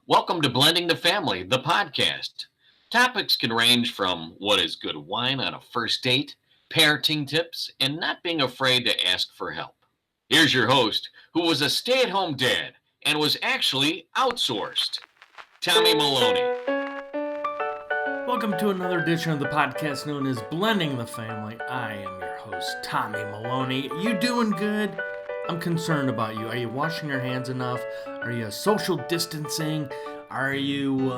Welcome to Blending the Family, the podcast. Topics can range from what is good wine on a first date, parenting tips, and not being afraid to ask for help. Here's your host, who was a stay at home dad and was actually outsourced, Tommy Maloney. Welcome to another edition of the podcast known as Blending the Family. I am your host, Tommy Maloney. You doing good? I'm concerned about you. Are you washing your hands enough? Are you social distancing? Are you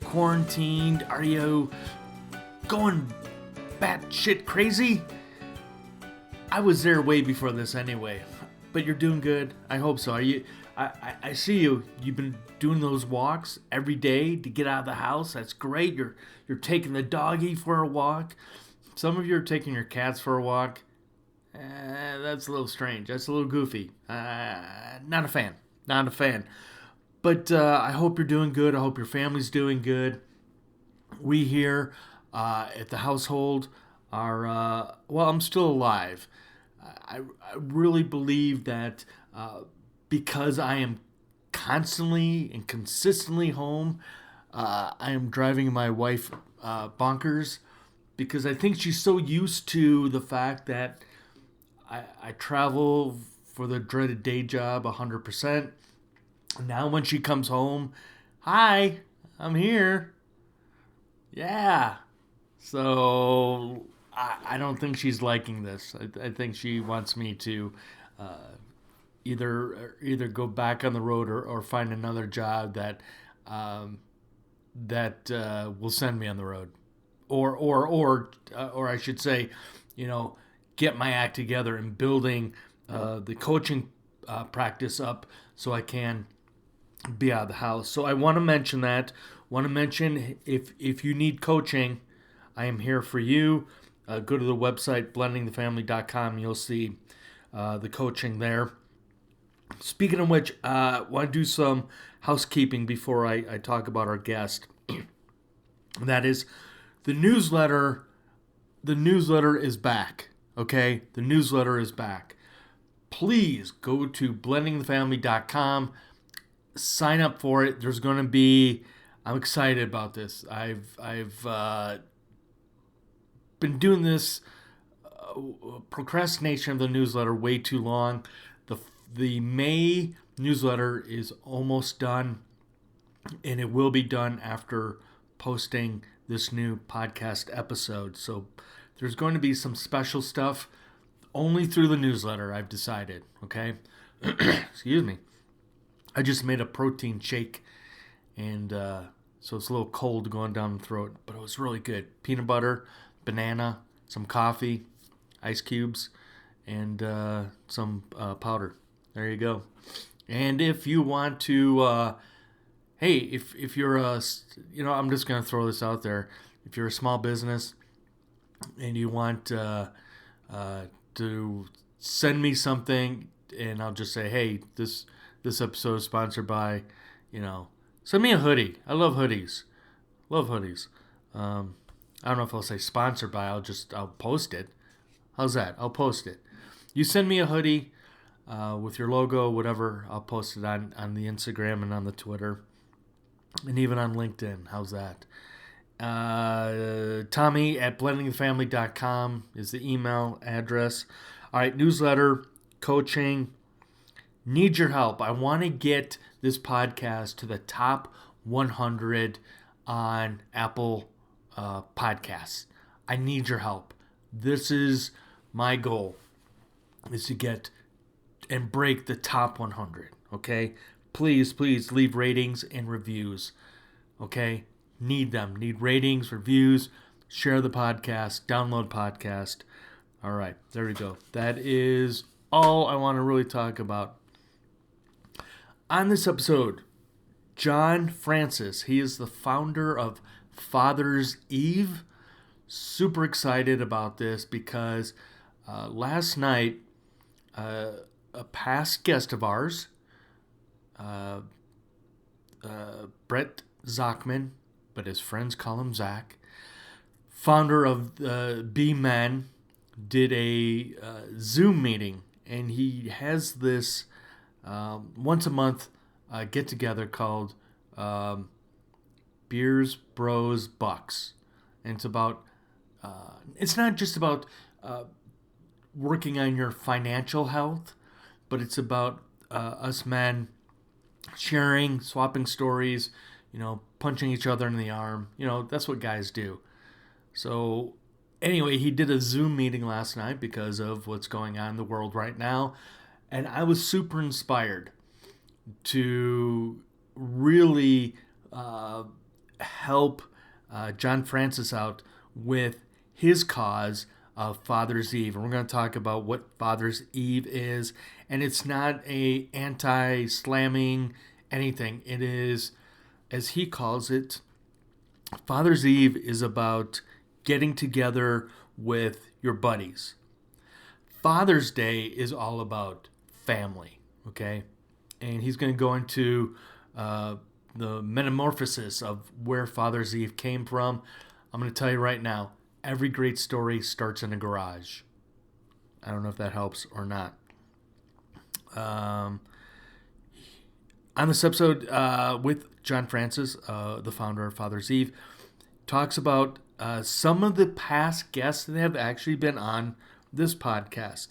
quarantined? Are you going batshit crazy? I was there way before this anyway. But you're doing good. I hope so. Are you? I see you. You've been doing those walks every day to get out of the house. That's great. You're taking the doggy for a walk. Some of you are taking your cats for a walk. That's a little strange. That's a little goofy. Not a fan. Not a fan. But I hope you're doing good. I hope your family's doing good. We here at the household are, I'm still alive. I really believe that because I am constantly and consistently home, I am driving my wife bonkers because I think she's so used to the fact that I travel for the dreaded day job 100%. Now when she comes home, hi, I'm here. Yeah. So I don't think she's liking this. I think she wants me to either go back on the road or find another job that will send me on the road, or I should say, get my act together and building the coaching practice up so I can be out of the house. So I want to mention that. Want to mention if you need coaching, I am here for you. Go to the website blendingthefamily.com. You'll see the coaching there. Speaking of which, I want to do some housekeeping before I talk about our guest. That is, the newsletter. The newsletter is back. Okay, the newsletter is back. Please go to blendingthefamily.com. Sign up for it. There's going to be. I'm excited about this. I've been doing this procrastination of the newsletter way too long. The May newsletter is almost done, and it will be done after posting this new podcast episode. So there's going to be some special stuff only through the newsletter, I've decided, okay? Excuse me. I just made a protein shake, and so it's a little cold going down the throat, but it was really good. Peanut butter, banana, some coffee, ice cubes, and some powder. There you go. And if you want to, hey, if you're a, I'm just going to throw this out there. If you're a small business and you want to send me something, and I'll just say, hey, this episode is sponsored by, send me a hoodie. I love hoodies. Love hoodies. I don't know if I'll say sponsored by. I'll post it. How's that? I'll post it. You send me a hoodie with your logo, whatever. I'll post it on the Instagram and on the Twitter, and even on LinkedIn. How's that? Tommy at blendingthefamily.com is the email address. All right, newsletter, coaching. Need your help. I want to get this podcast to the top 100 on Apple Podcasts. I need your help. This is my goal, is to get and break the top 100, okay? Please leave ratings and reviews, okay? Need them. Need ratings, reviews, share the podcast, download podcast. All right, there we go. That is all I want to really talk about. On this episode, John Francis, he is the founder of Father's Eve. Super excited about this because last night, a past guest of ours, Brett Zachman, but his friends call him Zach, founder of BeMen, did a Zoom meeting, and he has this once a month get together called Beers, Bros, Bucks. And it's about, it's not just about working on your financial health, but it's about us men sharing, swapping stories, punching each other in the arm. That's what guys do. So, anyway, he did a Zoom meeting last night because of what's going on in the world right now. And I was super inspired to really help John Francis out with his cause of Father's Eve. And we're going to talk about what Father's Eve is. And it's not a anti-slamming anything. It is, as he calls it, Father's Eve is about getting together with your buddies. Father's Day is all about family, okay? And he's going to go into the metamorphosis of where Father's Eve came from. I'm going to tell you right now, every great story starts in a garage. I don't know if that helps or not. On this episode with John Francis, the founder of Father's Eve, talks about some of the past guests that have actually been on this podcast.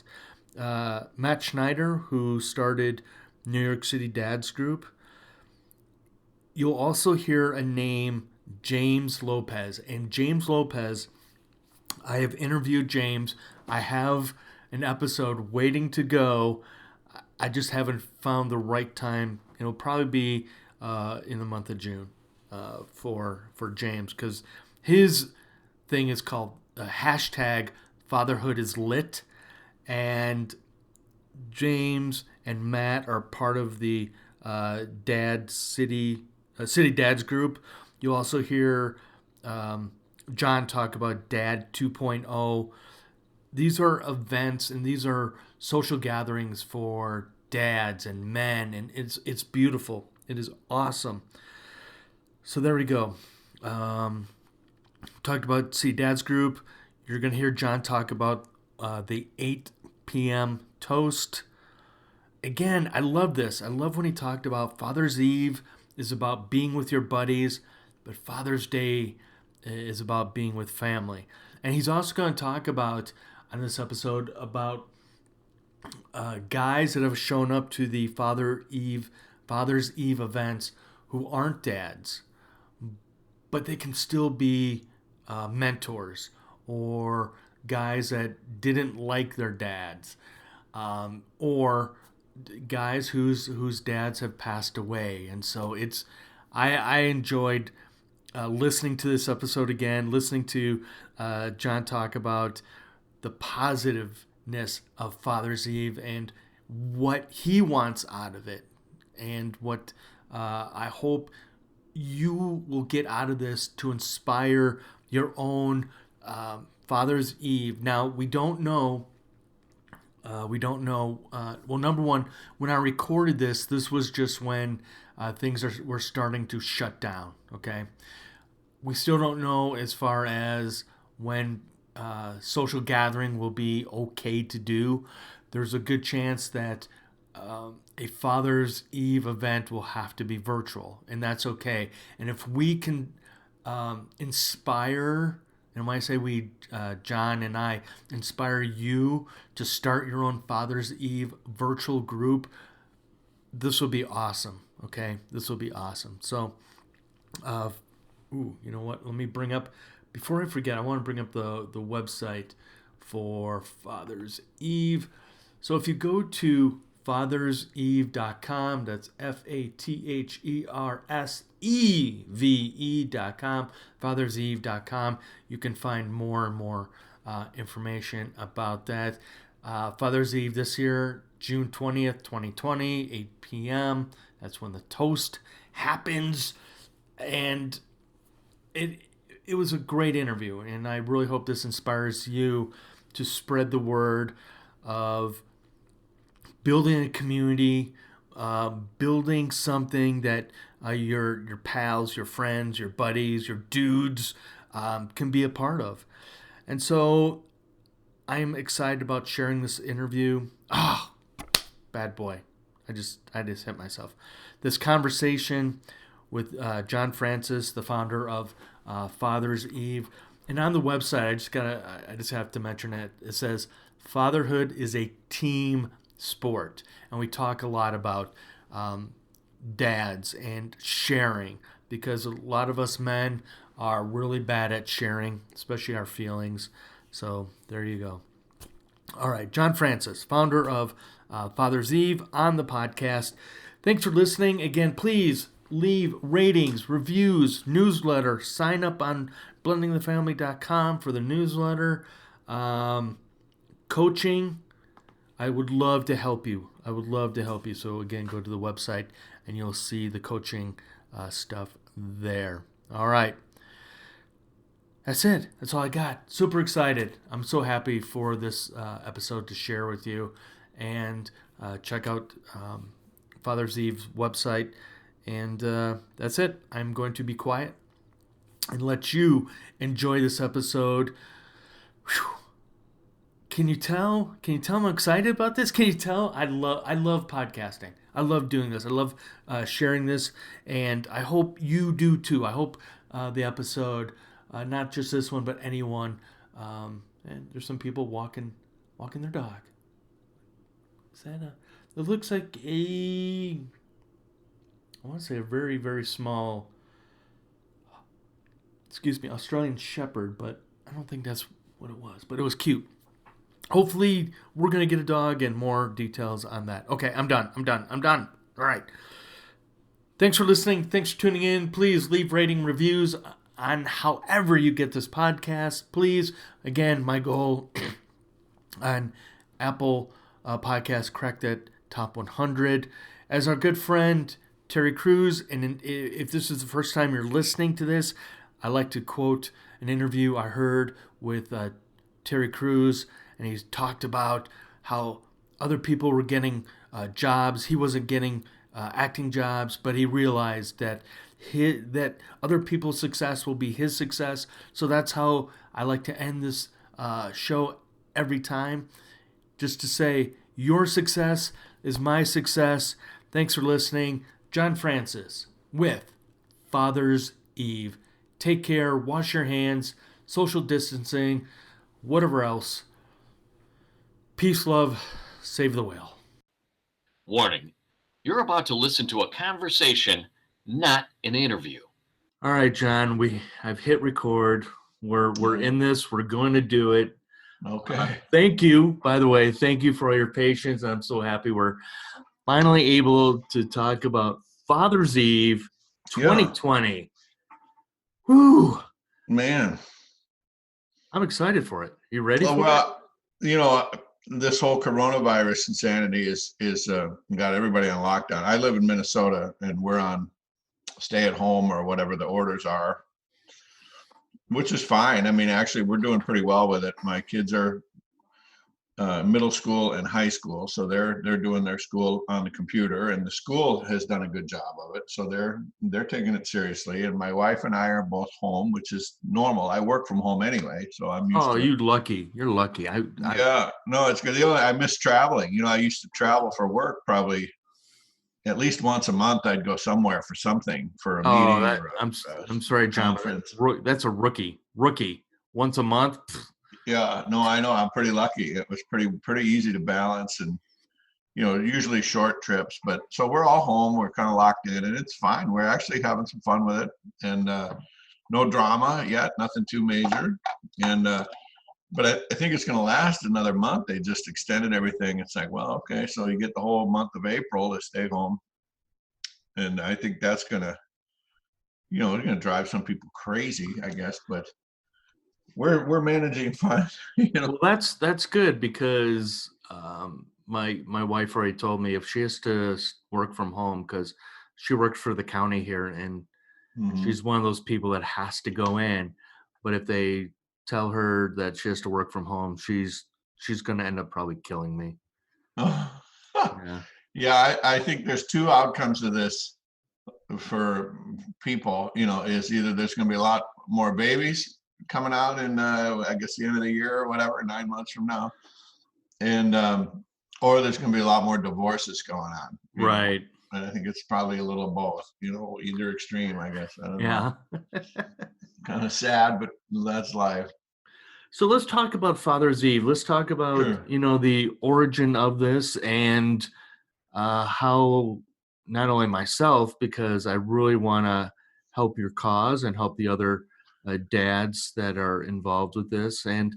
Matt Schneider, who started New York City Dads Group. You'll also hear a name, James Lopez. And James Lopez, I have interviewed James. I have an episode waiting to go. I just haven't found the right time. It'll probably be in the month of June for James, because his thing is called hashtag Fatherhood is Lit. And James and Matt are part of the City Dads group. You'll also hear John talk about Dad 2.0. These are events and these are social gatherings for dads and men, and it's beautiful. It is awesome. So there we go. Talked about City Dads group. You're going to hear John talk about the 8 p.m. toast. Again, I love this. I love when he talked about Father's Eve is about being with your buddies, but Father's Day is about being with family. And he's also going to talk about, on this episode, about guys that have shown up to the Father's Eve events who aren't dads, but they can still be mentors, or guys that didn't like their dads, or guys whose dads have passed away. And so I enjoyed listening to this episode again, listening to John talk about the positiveness of Father's Eve and what he wants out of it, and what I hope you will get out of this to inspire your own Father's Eve. Now, we don't know. Well, number one, when I recorded this was just when things were starting to shut down. Okay, we still don't know as far as when social gathering will be okay to do. There's a good chance that a Father's Eve event will have to be virtual, and that's okay. And if we can inspire, and when I say we, John and I, inspire you to start your own Father's Eve virtual group, this will be awesome, okay? This will be awesome. So, you know what? Let me bring up, before I forget, I want to bring up the website for Father's Eve. So if you go to fatherseve.com, that's FATHERSEVE.com, fatherseve.com, you can find more and more information about that. Father's Eve this year, June 20th, 2020, 8 p.m. That's when the toast happens. And it was a great interview, and I really hope this inspires you to spread the word of building a community, building something that your pals, your friends, your buddies, your dudes can be a part of. And so I'm excited about sharing this interview. Bad boy. I just hit myself. This conversation with John Francis, the founder of Father's Eve. And on the website, I just have to mention it. It says fatherhood is a team sport, and we talk a lot about dads and sharing, because a lot of us men are really bad at sharing, especially our feelings. So there you go. All right, John Francis, founder of Father's Eve, on the podcast. Thanks for listening. Again, please leave ratings, reviews, newsletter. Sign up on blendingthefamily.com for the newsletter. Coaching, I would love to help you. So again, go to the website and you'll see the coaching stuff there. All right. That's it. That's all I got. Super excited. I'm so happy for this episode to share with you. And check out Father's Eve's website. And that's it. I'm going to be quiet and let you enjoy this episode. Whew. Can you tell I'm excited about this? Can you tell? I love podcasting. I love doing this. I love sharing this. And I hope you do too. I hope the episode... not just this one, but anyone. And there's some people walking their dog. Is that it looks like I want to say a very, very small, Australian Shepherd, but I don't think that's what it was. But it was cute. Hopefully, we're going to get a dog and more details on that. Okay, I'm done. All right. Thanks for listening. Thanks for tuning in. Please leave rating reviews on however you get this podcast. Please, again, my goal on Apple Podcast, crack that top 100. As our good friend Terry Crews, and if this is the first time you're listening to this, I like to quote an interview I heard with Terry Crews, and he's talked about how other people were getting jobs. He wasn't getting acting jobs, but he realized that that other people's success will be his success. So that's how I like to end this show every time. Just to say, your success is my success. Thanks for listening. John Francis with Father's Eve. Take care. Wash your hands. Social distancing. Whatever else. Peace, love. Save the whale. Warning. You're about to listen to a conversation, not an interview. All right, John, I've hit record. We're in this. We're going to do it. Okay. Thank you, by the way. Thank you for all your patience. I'm so happy we're finally able to talk about Father's Eve 2020. Yeah. Whew. Man. I'm excited for it. You ready for it? This whole coronavirus insanity is got everybody on lockdown. I live in Minnesota, and we're on stay at home or whatever the orders are, which is fine. I mean, actually, we're doing pretty well with it. My kids are middle school and high school, so they're doing their school on the computer, and the school has done a good job of it. So they're taking it seriously. And my wife and I are both home, which is normal. I work from home anyway, so I'm used to it. You're lucky. You're lucky. Yeah, no, it's good. I miss traveling. I used to travel for work probably at least once a month. I'd go somewhere for something, for a meeting. I'm sorry, John. That's a rookie. Once a month. Yeah, no, I know. I'm pretty lucky. It was pretty easy to balance, and usually short trips. But so we're all home. We're kind of locked in, and it's fine. We're actually having some fun with it, and no drama yet. Nothing too major. And but I think it's going to last another month. They just extended everything. It's like, well, okay, so you get the whole month of April to stay home, and I think that's gonna, it's gonna drive some people crazy, I guess, but. We're managing fine. Well, that's good, because my wife already told me if she has to work from home, because she works for the county here, and she's one of those people that has to go in. But if they tell her that she has to work from home, she's going to end up probably killing me. Yeah, I think there's two outcomes of this for people. Is either there's going to be a lot more babies coming out in I guess the end of the year or whatever, 9 months from now, and or there's going to be a lot more divorces going on. Right. And I think it's probably a little both, either extreme, I guess. I don't know. Yeah. Kind of sad, but that's life. So let's talk about Father's Eve. Let's talk about, Sure. the origin of this and how not only myself, because I really want to help your cause and help the other dads that are involved with this and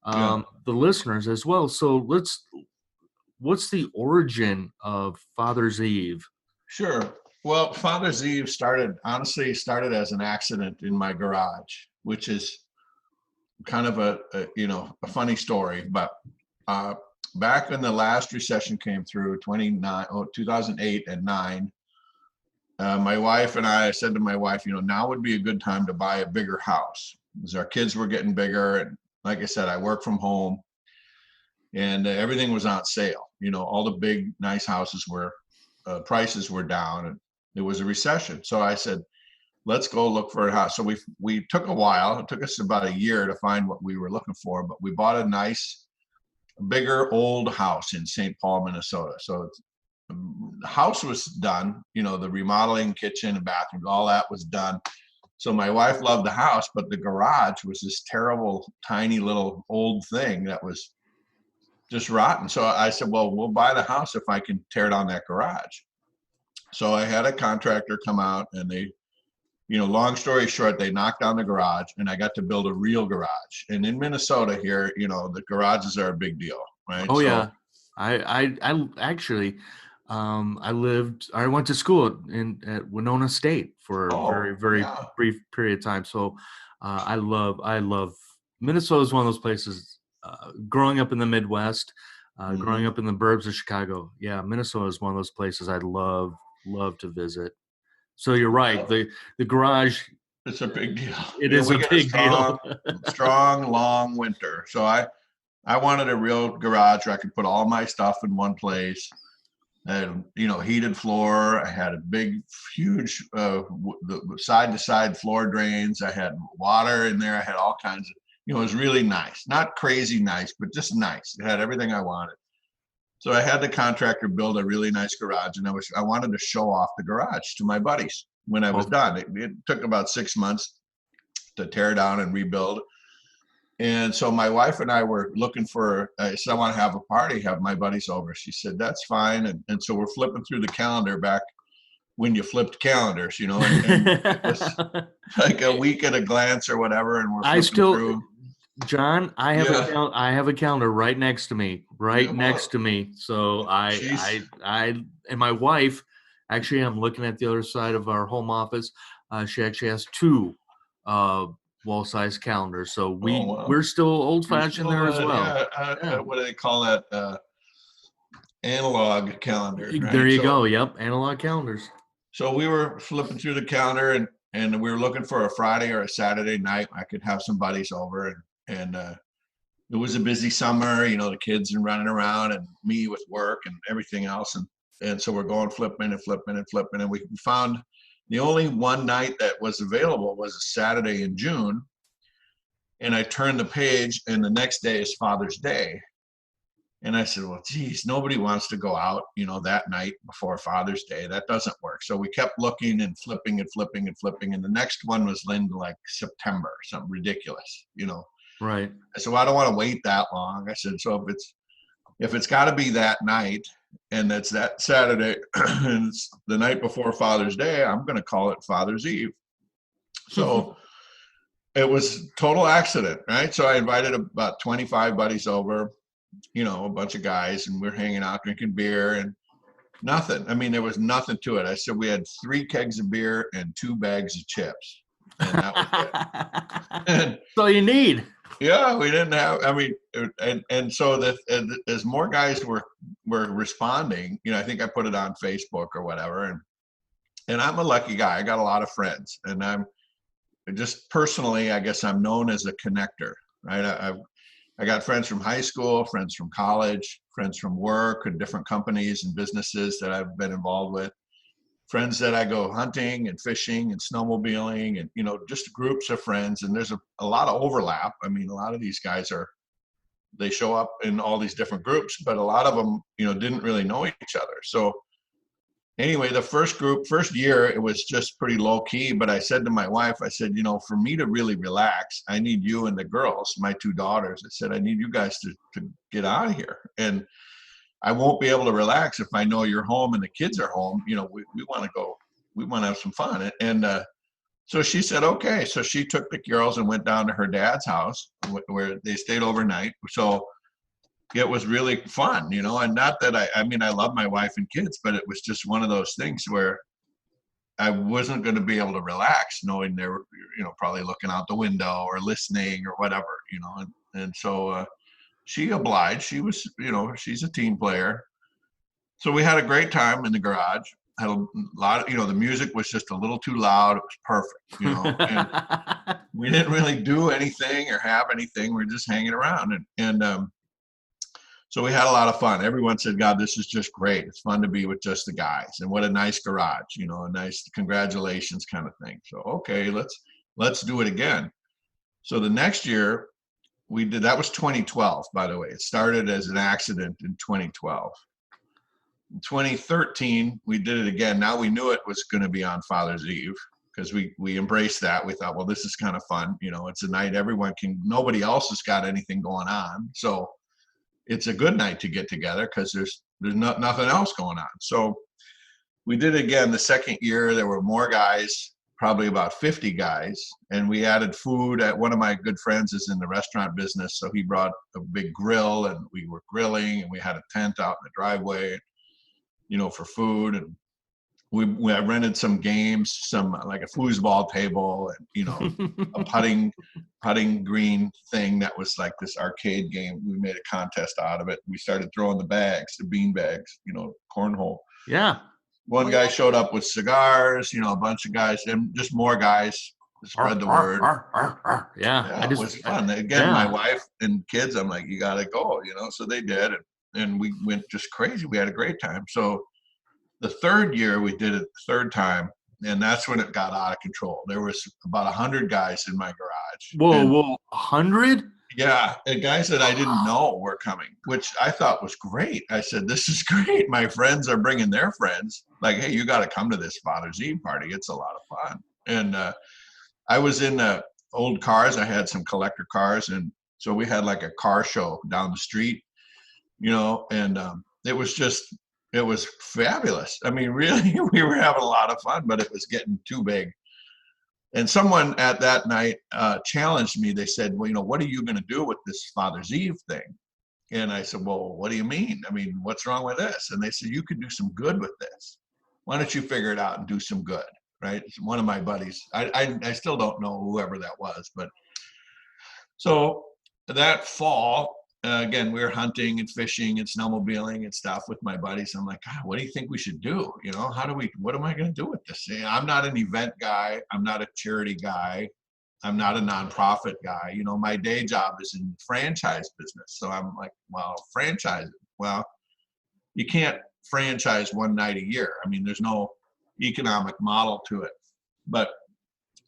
Yeah. the listeners as well. So what's the origin of Father's Eve? Sure. Well, Father's Eve started as an accident in my garage, which is kind of a funny story. But back when the last recession came through, 2008 and 9, my wife and I said to my wife, now would be a good time to buy a bigger house because our kids were getting bigger. And like I said, I work from home and everything was on sale. All the big, nice houses prices were down and it was a recession. So I said, let's go look for a house. So we took a while. It took us about a year to find what we were looking for, but we bought a nice, bigger old house in St. Paul, Minnesota. So the house was done, the remodeling, kitchen and bathroom, all that was done. So my wife loved the house, but the garage was this terrible, tiny little old thing that was just rotten. So I said, well, we'll buy the house if I can tear down that garage. So I had a contractor come out and they, long story short, they knocked down the garage and I got to build a real garage. And in Minnesota here, the garages are a big deal, right? Oh, yeah. I actually, I went to school at Winona State for a very, very brief period of time. So I love Minnesota is one of those places, growing up in the Midwest, growing up in the burbs of Chicago. Yeah. Minnesota is one of those places I love to visit. So you're right. The garage. It's a big deal. It is a big deal. Strong, long winter. So I wanted a real garage where I could put all my stuff in one place. And heated floor. I had a big, huge, the side-to-side floor drains. I had water in there. I had all kinds of. It was really nice. Not crazy nice, but just nice. It had everything I wanted. So I had the contractor build a really nice garage, and I wanted to show off the garage to my buddies when I was done. It took about 6 months to tear down and rebuild. And so my wife and I were looking I said, I want to have a party, have my buddies over. She said, that's fine. And so we're flipping through the calendar back when you flipped calendars, and it was like a week at a glance or whatever. And we're flipping through. John, I have a calendar right next to me, next to me. So and my wife, actually, I'm looking at the other side of our home office. She actually has 2 wall-size calendars. So we're still old-fashioned there as well. What do they call that? Analog calendar. Right? There you go. Yep, analog calendars. So we were flipping through the calendar and we were looking for a Friday or a Saturday night. I could have some buddies over and it was a busy summer, the kids and running around and me with work and everything else. And so we're going flipping. And we found the only one night that was available was a Saturday in June. And I turned the page and the next day is Father's Day. And I said, well, geez, nobody wants to go out, that night before Father's Day. That doesn't work. So we kept looking and flipping. And the next one was in like September, something ridiculous, Right. I said, well, I don't want to wait that long. I said, so if it's got to be that night and that's that Saturday and it's the night before Father's Day, I'm going to call it Father's Eve. So it was total accident, right? So I invited about 25 buddies over, a bunch of guys, and we're hanging out drinking beer and nothing. I mean, there was nothing to it. I said we had 3 kegs of beer and 2 bags of chips. And that was it. And, so you need. Yeah, we didn't have. I mean, and so as more guys were responding, I think I put it on Facebook or whatever, and I'm a lucky guy. I got a lot of friends, and I'm just personally, I guess I'm known as a connector, right? I got friends from high school, friends from college, friends from work and different companies and businesses that I've been involved with. Friends that I go hunting and fishing and snowmobiling and, just groups of friends. And there's a lot of overlap. I mean, a lot of these guys they show up in all these different groups, but a lot of them, didn't really know each other. So anyway, the first year, it was just pretty low key. But I said to my wife, I said, for me to really relax, I need you and the girls, my two daughters. I said, I need you guys to get out of here. And I won't be able to relax if I know you're home and the kids are home. We want to go, we want to have some fun. And so she said, okay. So she took the girls and went down to her dad's house where they stayed overnight. So it was really fun, and not that I love my wife and kids, but it was just one of those things where I wasn't going to be able to relax knowing they were, probably looking out the window or listening or whatever, and so she obliged. She was, she's a team player. So we had a great time in the garage. Had a lot of, the music was just a little too loud. It was perfect, and we didn't really do anything or have anything. We were just hanging around. And so we had a lot of fun. Everyone said, God, this is just great. It's fun to be with just the guys. And what a nice garage, a nice congratulations kind of thing. So, okay, let's do it again. So the next year we did, that was 2012, by the way. It started as an accident in 2012. In 2013, we did it again. Now we knew it was going to be on Father's Eve because we embraced that. We thought, well, this is kind of fun. It's a night nobody else has got anything going on. So it's a good night to get together because there's nothing else going on. So we did it again the second year. There were more guys, probably about 50 guys, and we added food. One of my good friends is in the restaurant business, so he brought a big grill, and we were grilling, and we had a tent out in the driveway, for food. And we rented some games, like a foosball table, and a putting green thing that was like this arcade game. We made a contest out of it. We started throwing the bean bags, cornhole. Yeah. One guy showed up with cigars, a bunch of guys, and just more guys to spread the word. Yeah, it was fun. Again, my wife and kids, I'm like, you got to go, so they did. And we went just crazy. We had a great time. So the third year we did it the third time, and that's when it got out of control. There was about 100 guys in my garage. Whoa, 100? Yeah, and guys that I didn't know were coming, which I thought was great. I said, this is great. My friends are bringing their friends. Like, hey, you got to come to this Father's Eve party. It's a lot of fun. And I was in old cars. I had some collector cars, and so we had like a car show down the street, and it was fabulous. I mean, really, we were having a lot of fun, but it was getting too big. And someone at that night challenged me. They said, well, what are you going to do with this Father's Eve thing? And I said, well, what do you mean? I mean, what's wrong with this? And they said, you could do some good with this. Why don't you figure it out and do some good, right? It's one of my buddies. I still don't know whoever that was. But so that fall, again, we were hunting and fishing and snowmobiling and stuff with my buddies. I'm like, God, what do you think we should do? What am I going to do with this? I'm not an event guy. I'm not a charity guy. I'm not a nonprofit guy. My day job is in franchise business. So I'm like, well, franchise. Well, you can't franchise one night a year. I mean, there's no economic model to it. But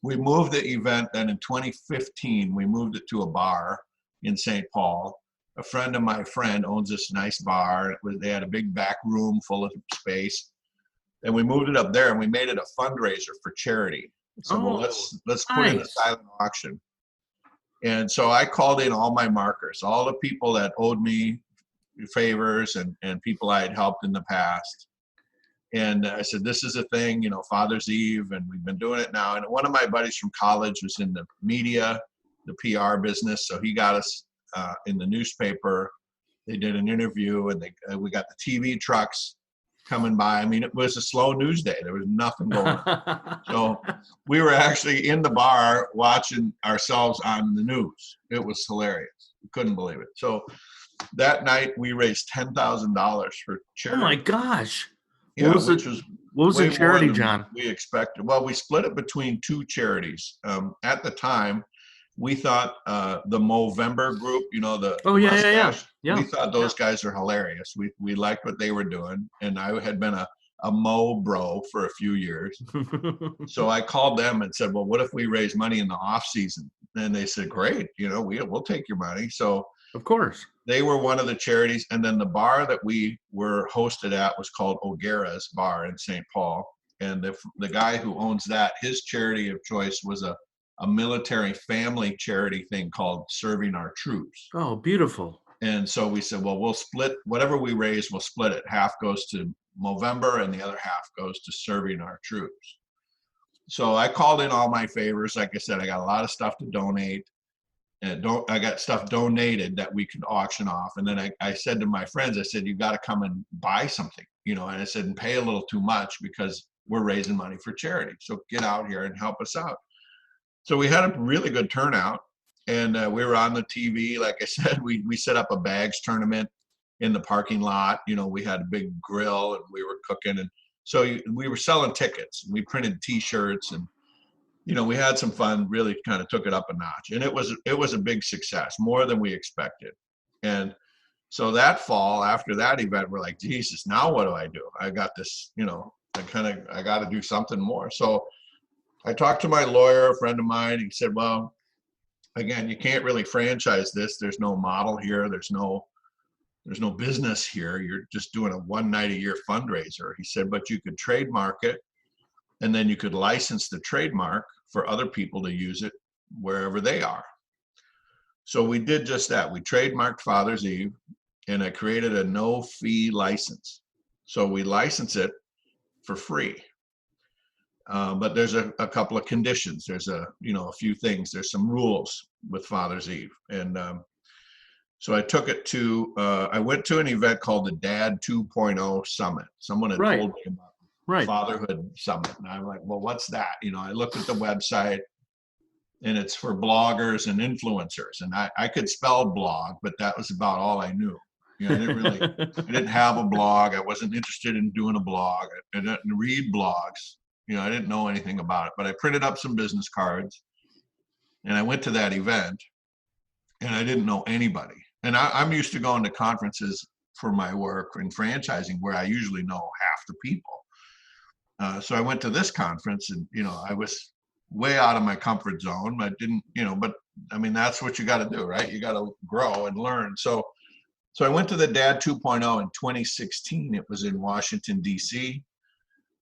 we moved the event then in 2015. We moved it to a bar in St. Paul. A friend of my friend owns this nice bar. They had a big back room full of space, and we moved it up there, and we made it a fundraiser for charity. So let's put in a silent auction. And so I called in all my markers, all the people that owed me favors and people I had helped in the past. And I said, this is a thing, Father's Eve, and we've been doing it now. And one of my buddies from college was in the media, the PR business, so he got us in the newspaper. They did an interview, and we got the TV trucks coming by. I mean, it was a slow news day. There was nothing going on. So we were actually in the bar watching ourselves on the news. It was hilarious. We couldn't believe it. So that night we raised $10,000 for charity. Oh my gosh. Yeah, what was the charity, John? We expected. Well, we split it between two charities. At the time, we thought the Movember group, we thought those guys are hilarious. We liked what they were doing, and I had been a Mo bro for a few years. So I called them and said, well, what if we raise money in the off season? And they said, great, we'll take your money. So Of course. They were one of the charities. And then the bar that we were hosted at was called O'Gara's Bar in St. Paul. And the guy who owns that, his charity of choice was a military family charity thing called Serving Our Troops. Oh, beautiful. And so we said, well, we'll split whatever we raise, we'll split it. Half goes to Movember and the other half goes to Serving Our Troops. So I called in all my favors. Like I said, I got a lot of stuff to donate. And I got stuff donated that we could auction off. And then I said to my friends, I said, you got to come and buy something, and I said, and pay a little too much because we're raising money for charity. So get out here and help us out. So we had a really good turnout, and we were on the TV. Like I said, we set up a bags tournament in the parking lot. We had a big grill and we were cooking. And so we were selling tickets. We printed T-shirts and, we had some fun, really kind of took it up a notch. And it was a big success, more than we expected. And so that fall, after that event, we're like, Jesus, now what do I do? I got this, I got to do something more. So I talked to my lawyer, a friend of mine. He said, well, again, you can't really franchise this. There's no model here. There's no business here. You're just doing a one night a year fundraiser. He said, but you could trademark it, and then you could license the trademark for other people to use it wherever they are. So we did just that. We trademarked Father's Eve, and I created a no-fee license. So we license it for free. But there's a couple of conditions. There's a few things. There's some rules with Father's Eve. And so I took it to, I went to an event called the Dad 2.0 Summit. Someone had told me about Fatherhood Summit. And I'm like, well, what's that? I looked at the website, and it's for bloggers and influencers. And I could spell blog, but that was about all I knew. I didn't have a blog. I wasn't interested in doing a blog. I didn't read blogs. I didn't know anything about it, but I printed up some business cards, and I went to that event, and I didn't know anybody. And I'm used to going to conferences for my work in franchising where I usually know half the people. So I went to this conference, and, I was way out of my comfort zone. I didn't, but I mean, that's what you got to do, right? You got to grow and learn. So I went to the Dad 2.0 in 2016. It was in Washington, D.C.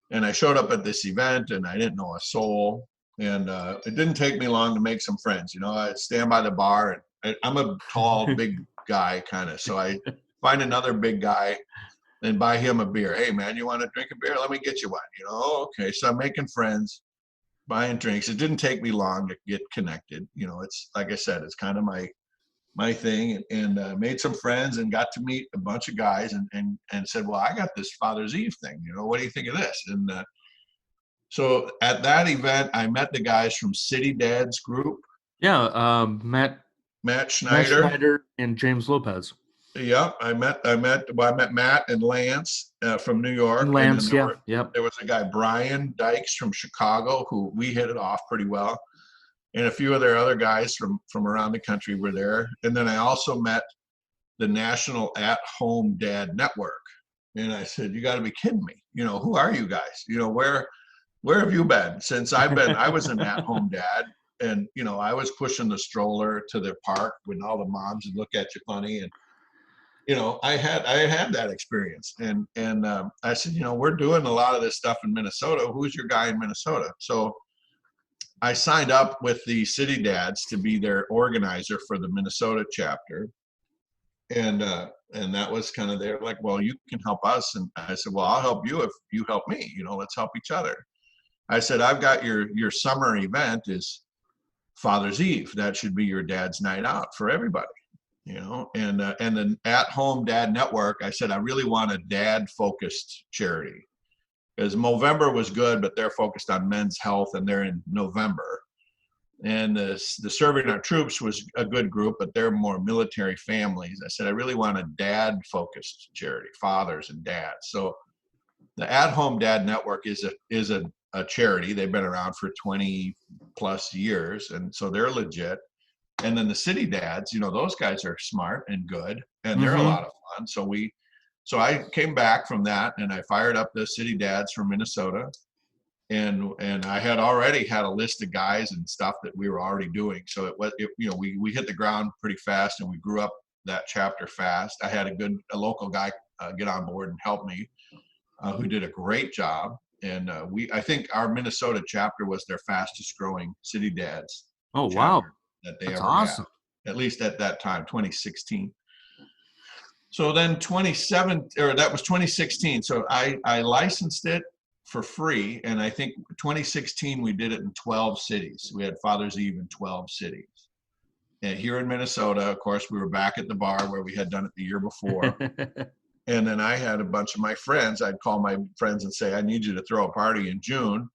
And I showed up at this event, and I didn't know a soul. And it didn't take me long to make some friends. I stand by the bar, and I'm a tall, big guy kind of. So I find another big guy and buy him a beer. Hey, man, you want to drink a beer? Let me get you one. Okay. So I'm making friends, buying drinks. It didn't take me long to get connected. It's like I said, it's kind of my thing, and made some friends and got to meet a bunch of guys and said, well, I got this Father's Eve thing. What do you think of this? And so at that event, I met the guys from City Dads Group. Yeah, Matt Schneider and James Lopez. Yeah, I met Matt and Lance from New York. And Lance, there was a guy, Brian Dykes from Chicago, who we hit it off pretty well. And a few of their other guys from around the country were there. And then I also met the National At-Home Dad Network. And I said, you got to be kidding me. Who are you guys? Where have you been since I was an at-home dad. And, I was pushing the stroller to the park when all the moms would look at you funny. And, I had that experience. And I said, we're doing a lot of this stuff in Minnesota. Who's your guy in Minnesota? So I signed up with the City Dads to be their organizer for the Minnesota chapter. And that was kind of there, like, well, you can help us. And I said, well, I'll help you if you help me, let's help each other. I said, I've got your summer event is Father's Eve. That should be your dad's night out for everybody, and the At-Home Dad Network, I said, I really want a dad focused charity. Because Movember was good, but they're focused on men's health, and they're in November. And the Serving Our Troops was a good group, but they're more military families. I said, I really want a dad-focused charity, fathers and dads. So the At-Home Dad Network is a charity. They've been around for 20 plus years, and so they're legit. And then the City Dads, those guys are smart and good, and they're a lot of fun. So I came back from that, and I fired up the City Dads from Minnesota, and I had already had a list of guys and stuff that we were already doing. So we hit the ground pretty fast, and we grew up that chapter fast. I had a local guy get on board and help me, who did a great job. And I think our Minnesota chapter was their fastest growing City Dads Oh, chapter wow. that they That's ever awesome. had, at least at that time, 2016. So then that was 2016. So I licensed it for free. And I think 2016, we did it in 12 cities. We had Father's Eve in 12 cities. And here in Minnesota, of course, we were back at the bar where we had done it the year before. And then I had a bunch of my friends. I'd call my friends and say, I need you to throw a party in June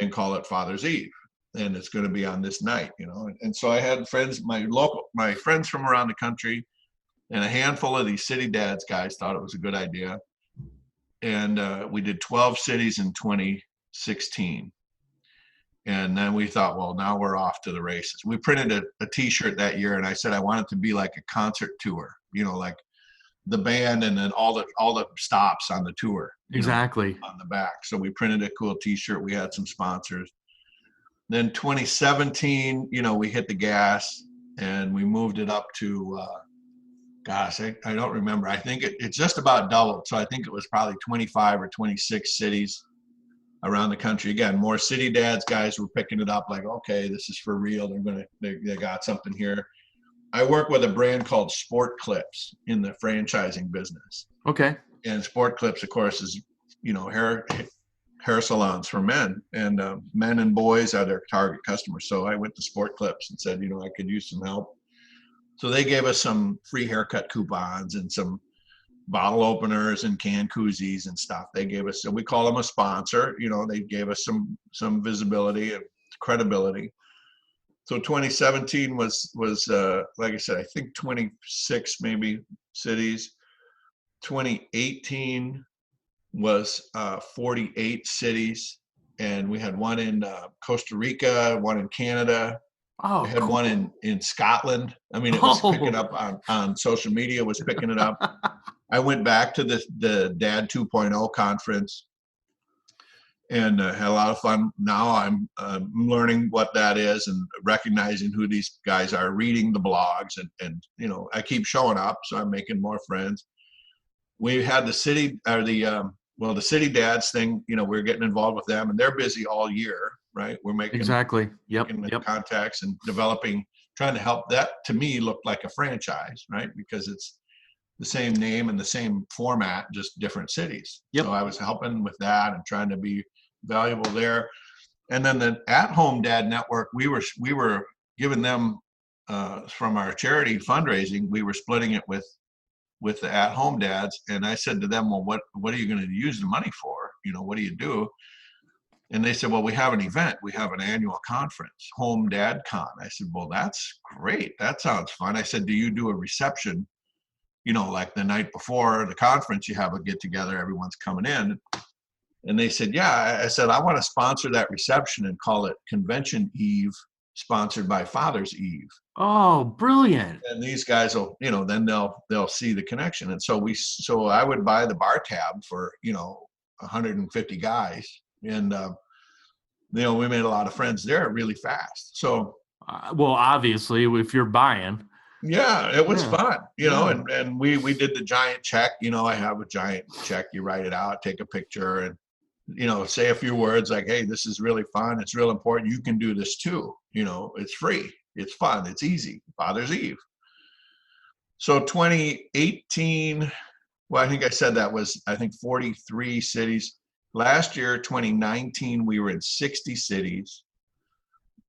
and call it Father's Eve. And it's going to be on this night, And so I had friends, my friends from around the country, and a handful of these City Dads guys thought it was a good idea. And we did 12 cities in 2016. And then we thought, well, now we're off to the races. We printed a T-shirt that year, and I said I want it to be like a concert tour, like the band and then all the stops on the tour. Exactly. On the back. So we printed a cool T-shirt. We had some sponsors. Then 2017, we hit the gas and we moved it up to, I don't remember. I think it's just about doubled. So I think it was probably 25 or 26 cities around the country. Again, more City Dads guys were picking it up like, okay, this is for real. They got something here. I work with a brand called Sport Clips in the franchising business. Okay. And Sport Clips, of course, is, hair salons for men, and men and boys are their target customers. So I went to Sport Clips and said, I could use some help. So they gave us some free haircut coupons and some bottle openers and can koozies and stuff. They gave us, so we call them a sponsor. They gave us some visibility and credibility. So 2017 was like I said, I think 26 maybe cities. 2018 was 48 cities, and we had one in Costa Rica, one in Canada. Oh, we had cool. one in Scotland. I mean, it was picking up on social media, was picking it up. I went back to the Dad 2.0 conference and had a lot of fun. Now I'm learning what that is and recognizing who these guys are, reading the blogs, and I keep showing up, so I'm making more friends. We had the City Dads thing. We're getting involved with them, and they're busy all year, right? We're making exactly. making contacts and developing, trying to help. That to me looked like a franchise, right? Because it's the same name and the same format, just different cities. Yep. So I was helping with that and trying to be valuable there. And then the At-Home Dad Network, we were giving them from our charity fundraising, we were splitting it with the At-Home Dads. And I said to them, well, what are you going to use the money for? What do you do? And they said, well, we have an event. We have an annual conference, Home Dad Con. I said, well, that's great. That sounds fun. I said, do you do a reception? Like the night before the conference, you have a get together, everyone's coming in. And they said, yeah. I said, I want to sponsor that reception and call it Convention Eve, sponsored by Father's Eve. Oh, brilliant. And these guys will, then they'll see the connection. And so I would buy the bar tab for, 150 guys. And, we made a lot of friends there really fast. So, well, obviously, if you're buying. Yeah, it was fun, and we did the giant check. I have a giant check. You write it out, take a picture, and, say a few words like, hey, this is really fun. It's real important. You can do this too. It's free. It's fun. It's easy. Father's Eve. So 2018, well, I think I said that was, 43 cities. Last year, 2019, we were in 60 cities,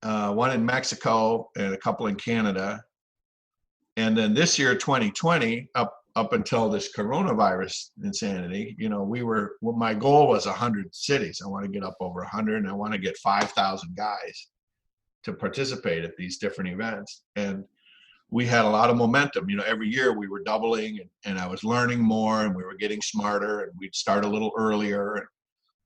one in Mexico and a couple in Canada. And then this year, 2020, up until this coronavirus insanity, my goal was 100 cities. I want to get up over 100, and I want to get 5,000 guys to participate at these different events. And we had a lot of momentum. Every year we were doubling, and I was learning more, and we were getting smarter, and we'd start a little earlier. And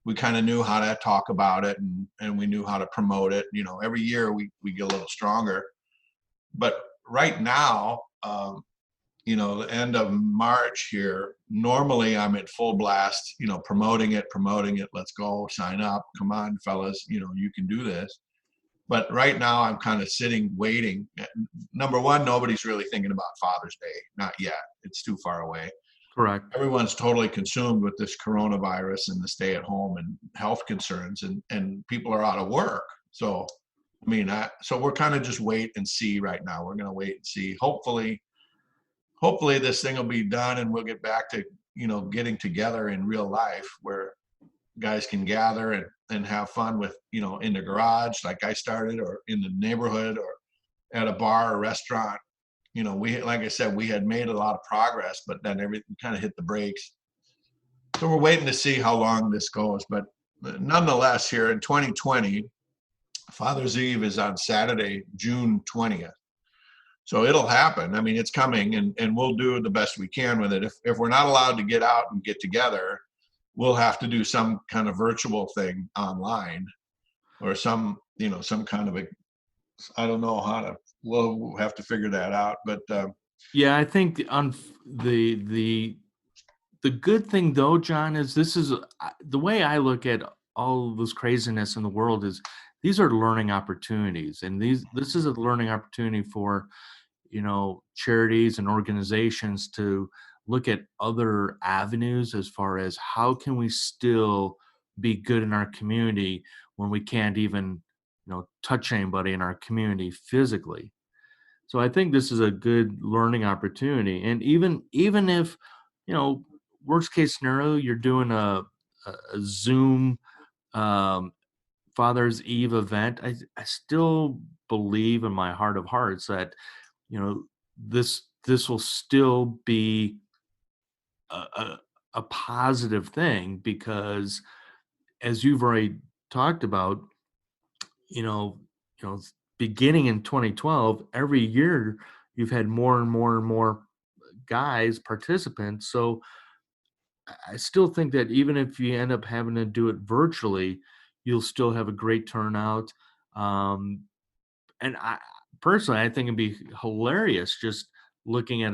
we kind of knew how to talk about it, and we knew how to promote it. Every year we get a little stronger. But right now, the end of March here, normally I'm in full blast, promoting it. Let's go, sign up. Come on, fellas, you can do this. But right now I'm kind of sitting waiting. Number one, nobody's really thinking about Father's Day. Not yet. It's too far away. Correct. Everyone's totally consumed with this coronavirus and the stay at home and health concerns, and people are out of work. So, I mean, so we're kind of just wait and see right now. We're going to wait and see. Hopefully this thing will be done and we'll get back to, getting together in real life where guys can gather and have fun with, in the garage, like I started, or in the neighborhood, or at a bar or restaurant. Like I said, we had made a lot of progress, but then everything kind of hit the brakes. So we're waiting to see how long this goes. But nonetheless, here in 2020, Father's Eve is on Saturday, June 20th. So it'll happen. I mean, it's coming, and we'll do the best we can with it. If we're not allowed to get out and get together, we'll have to do some kind of virtual thing online, or some kind of I don't know how to. We'll have to figure that out. But yeah, I think on the good thing though, John, is this is the way I look at all this craziness in the world is these are learning opportunities, and this is a learning opportunity for charities and organizations to look at other avenues as far as how can we still be good in our community when we can't even touch anybody in our community physically. So I think this is a good learning opportunity. And even if, worst case scenario, you're doing a Zoom Father's Eve event, I still believe in my heart of hearts that, this will still be a positive thing, because as you've already talked about, you know, beginning in 2012, every year you've had more and more and more guys participants. So I still think that even if you end up having to do it virtually, you'll still have a great turnout. And I personally, I think it'd be hilarious just looking at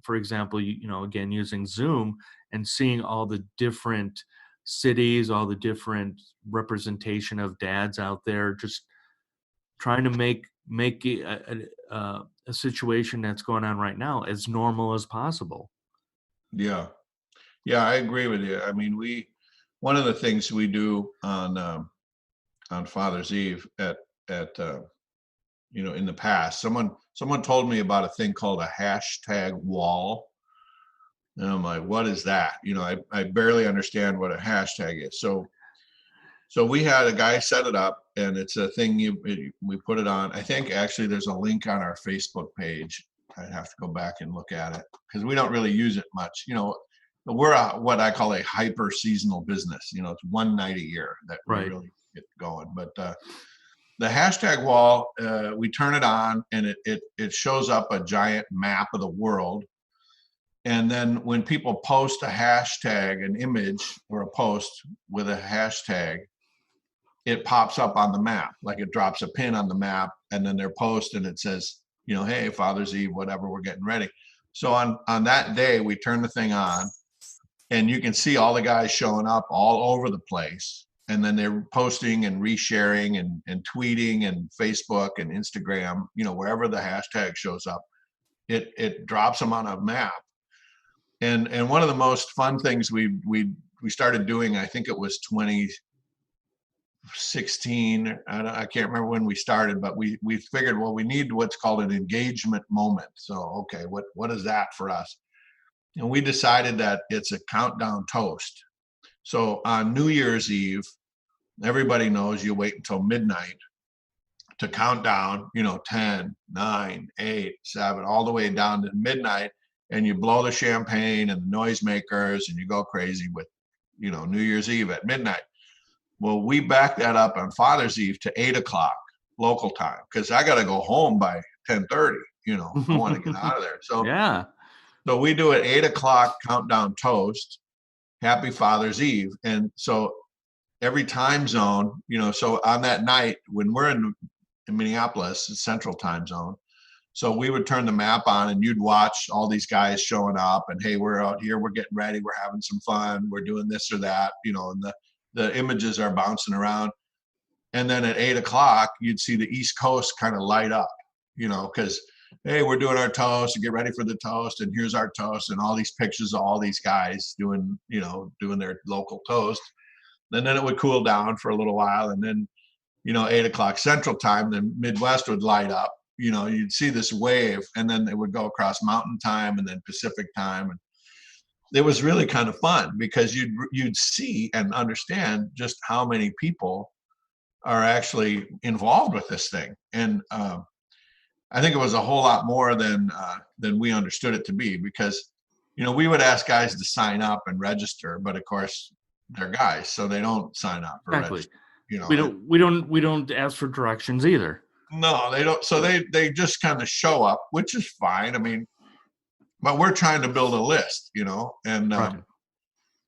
for example, again, using Zoom and seeing all the different cities, all the different representation of dads out there, just trying to make it a situation that's going on right now as normal as possible. Yeah, I agree with you. I mean, one of the things we do on Father's Eve at in the past, someone told me about a thing called a hashtag wall, and I'm like, what is that? I barely understand what a hashtag is. So we had a guy set it up, and it's a thing we put it on. I think actually there's a link on our Facebook page. I'd have to go back and look at it because we don't really use it much. We're what I call a hyper seasonal business. It's one night a year that we really get going. But the hashtag wall, we turn it on, and it shows up a giant map of the world. And then when people post a hashtag, an image or a post with a hashtag, it pops up on the map, like it drops a pin on the map, and then their post, and it says, hey, Father's Eve, whatever, we're getting ready. So on that day, we turn the thing on, and you can see all the guys showing up all over the place. And then they're posting and resharing and tweeting and Facebook and Instagram, wherever the hashtag shows up, it drops them on a map. And one of the most fun things we started doing, I think it was 2016. I can't remember when we started, but we figured, well, we need what's called an engagement moment. So, okay, what is that for us? And we decided that it's a countdown toast. So on New Year's Eve, everybody knows you wait until midnight to count down, 10, 9, 8, 7, all the way down to midnight. And you blow the champagne and the noisemakers, and you go crazy with, New Year's Eve at midnight. Well, we back that up on Father's Eve to 8 o'clock local time, because I got to go home by 10:30. I want to get out of there. So yeah. So we do an 8 o'clock countdown toast, Happy Father's Eve. And so every time zone, so on that night when we're in Minneapolis, it's Central Time Zone. So we would turn the map on, and you'd watch all these guys showing up, and hey, we're out here, we're getting ready, we're having some fun, we're doing this or that, and the images are bouncing around. And then at 8 o'clock, you'd see the East Coast kind of light up, because, hey, we're doing our toast and get ready for the toast. And here's our toast and all these pictures of all these guys doing their local toast. And then it would cool down for a little while. And then, 8 o'clock Central Time, the Midwest would light up. You'd see this wave, and then it would go across Mountain Time and then Pacific Time. And it was really kind of fun because you'd see and understand just how many people are actually involved with this thing. And I think it was a whole lot more than we understood it to be, because, we would ask guys to sign up and register, but of course they're guys, so they don't sign up or Exactly. register. We don't ask for directions either. No, they don't. So they just kind of show up, which is fine. I mean, but we're trying to build a list, and Right.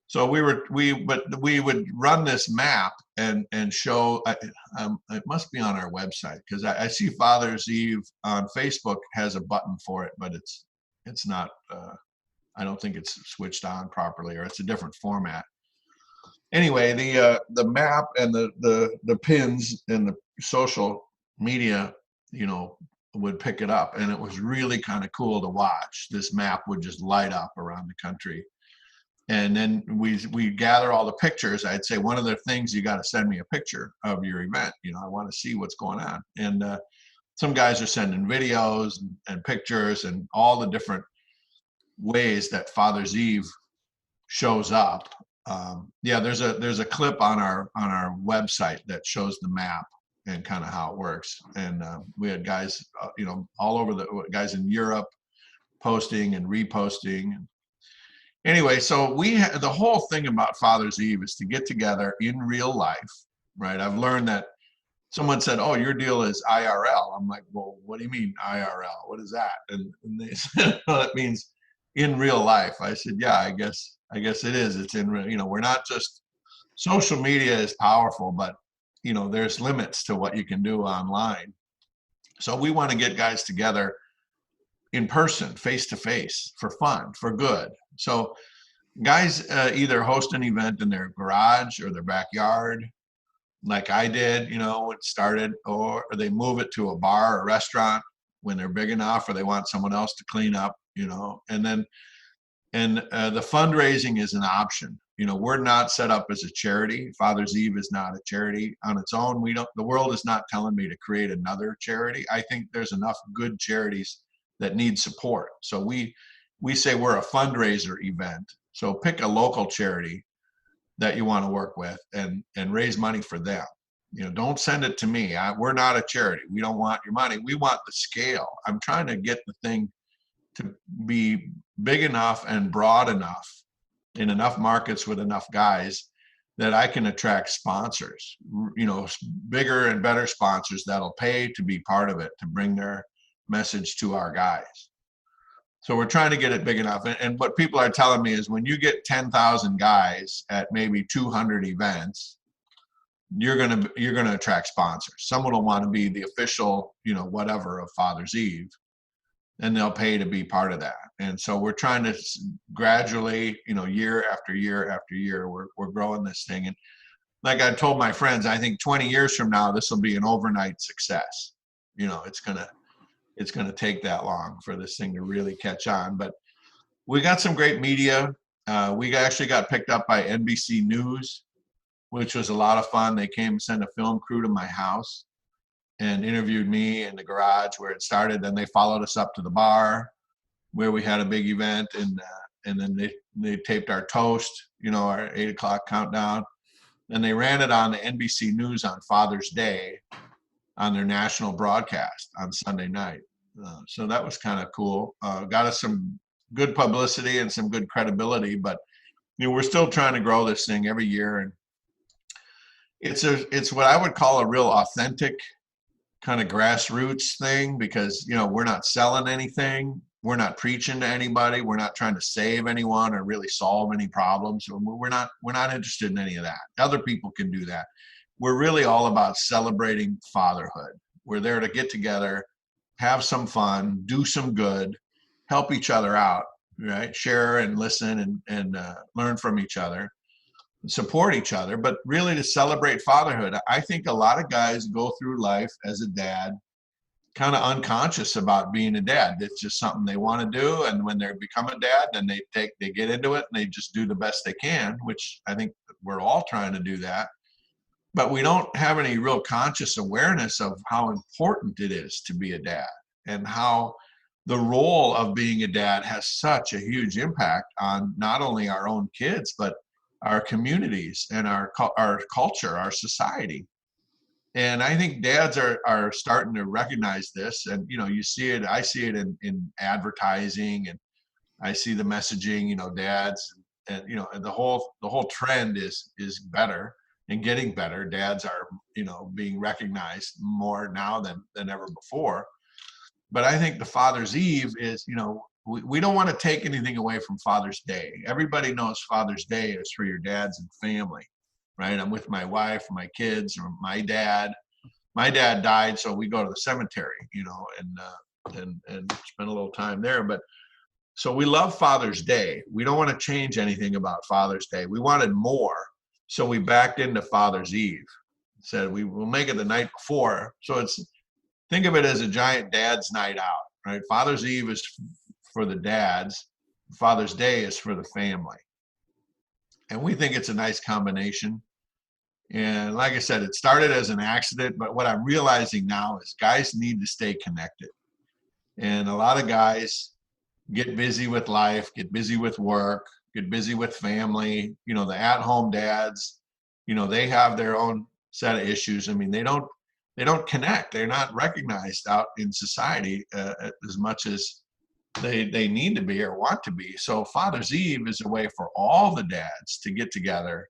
so we would run this map and show. It must be on our website, because I see Father's Eve on Facebook has a button for it, but it's not. I don't think it's switched on properly, or it's a different format. Anyway, the map and the pins and the social media, would pick it up, and it was really kind of cool to watch. This map would just light up around the country. And then we gather all the pictures. I'd say, one of the things, you got to send me a picture of your event. I want to see what's going on. And some guys are sending videos and pictures and all the different ways that Father's Eve shows up. There's a clip on our website that shows the map and kind of how it works. And we had guys, all over the guys in Europe posting and reposting. Anyway, so the whole thing about Father's Eve is to get together in real life, right? I've learned that someone said, "Oh, your deal is IRL." I'm like, "Well, what do you mean IRL? What is that?" And they said, "Well, it means in real life." I said, "Yeah, I guess it is. It's in real, we're not just, social media is powerful, but there's limits to what you can do online. So we want to get guys together in person, face to face, for fun, for good. So guys either host an event in their garage or their backyard, like I did, when it started, or they move it to a bar or restaurant when they're big enough, or they want someone else to clean up, and then the fundraising is an option. We're not set up as a charity. Father's Eve is not a charity on its own. The world is not telling me to create another charity. I think there's enough good charities that need support. So we say we're a fundraiser event. So pick a local charity that you want to work with and raise money for them. Don't send it to me. We're not a charity. We don't want your money. We want the scale. I'm trying to get the thing to be big enough and broad enough in enough markets with enough guys that I can attract sponsors, bigger and better sponsors that'll pay to be part of it, to bring their message to our guys. So we're trying to get it big enough. And what people are telling me is, when you get 10,000 guys at maybe 200 events, you're going to attract sponsors. Someone will want to be the official, whatever of Father's Eve, and they'll pay to be part of that. And so we're trying to gradually, year after year after year, we're growing this thing. And like I told my friends, I think 20 years from now, this will be an overnight success. It's going to take that long for this thing to really catch on. But we got some great media. We actually got picked up by NBC News, which was a lot of fun. They came and sent a film crew to my house and interviewed me in the garage where it started. Then they followed us up to the bar where we had a big event, and then they taped our toast, our 8 o'clock countdown. And they ran it on the NBC News on Father's Day on their national broadcast on Sunday night. So that was kind of cool. Got us some good publicity and some good credibility, but we're still trying to grow this thing every year. And it's what I would call a real authentic kind of grassroots thing, because we're not selling anything, we're not preaching to anybody, we're not trying to save anyone or really solve any problems. We're not interested in any of that. Other people can do that. We're really all about celebrating fatherhood. We're there to get together, have some fun, do some good, help each other out, right? Share and listen and learn from each other. support each other, but really to celebrate fatherhood. I think a lot of guys go through life as a dad kind of unconscious about being a dad. It's just something they want to do, and when they become a dad, then they get into it and they just do the best they can, which I think we're all trying to do that. But we don't have any real conscious awareness of how important it is to be a dad, and how the role of being a dad has such a huge impact on not only our own kids, but our communities and our culture, our society. And I think dads are starting to recognize this. And, you see it, I see it in advertising, and I see the messaging, dads, and, and the whole trend is better and getting better. Dads are, being recognized more now than ever before. But I think the Father's Eve is, we don't want to take anything away from Father's Day. Everybody knows Father's Day is for your dads and family, right? I'm with my wife, my kids, or my dad. My dad died, so we go to the cemetery, and spend a little time there. But so we love Father's Day. We don't want to change anything about Father's Day. We wanted more, so we backed into Father's Eve. Said we will make it the night before. So think of it as a giant dad's night out, right? Father's Eve is for the dads. Father's Day is for the family. And we think it's a nice combination. And like I said, it started as an accident, but what I'm realizing now is guys need to stay connected. And a lot of guys get busy with life, get busy with work, get busy with family. The at-home dads, they have their own set of issues. I mean, they don't connect. They're not recognized out in society as much as they need to be or want to be. So Father's Eve is a way for all the dads to get together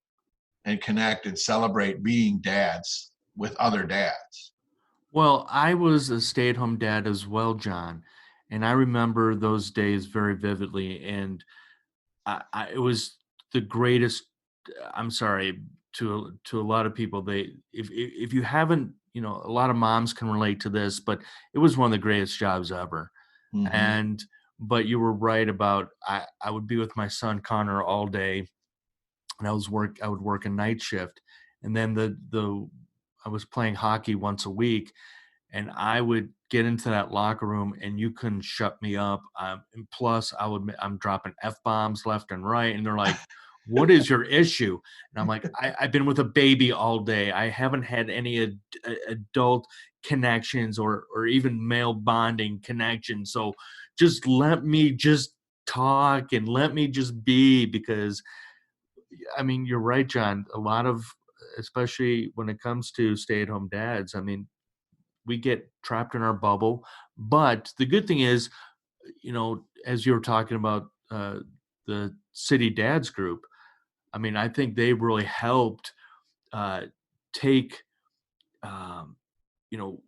and connect and celebrate being dads with other dads. Well, I was a stay-at-home dad as well, John, and I remember those days very vividly. And it was the greatest. I'm sorry to a lot of people. If you haven't, a lot of moms can relate to this, but it was one of the greatest jobs ever. Mm-hmm. But you were right about I would be with my son Connor all day, and I would work a night shift, and then I was playing hockey once a week, and I would get into that locker room and you couldn't shut me up. And plus I'm dropping F-bombs left and right, and they're like, what is your issue? And I'm like, I've been with a baby all day. I haven't had any adult connections or even male bonding connections. So just let me just talk and let me just be, because I mean, you're right, John. A lot of, especially when it comes to stay-at-home dads, I mean, we get trapped in our bubble. But the good thing is, as you were talking about the City Dads group, I mean, I think they really helped take, um, you know,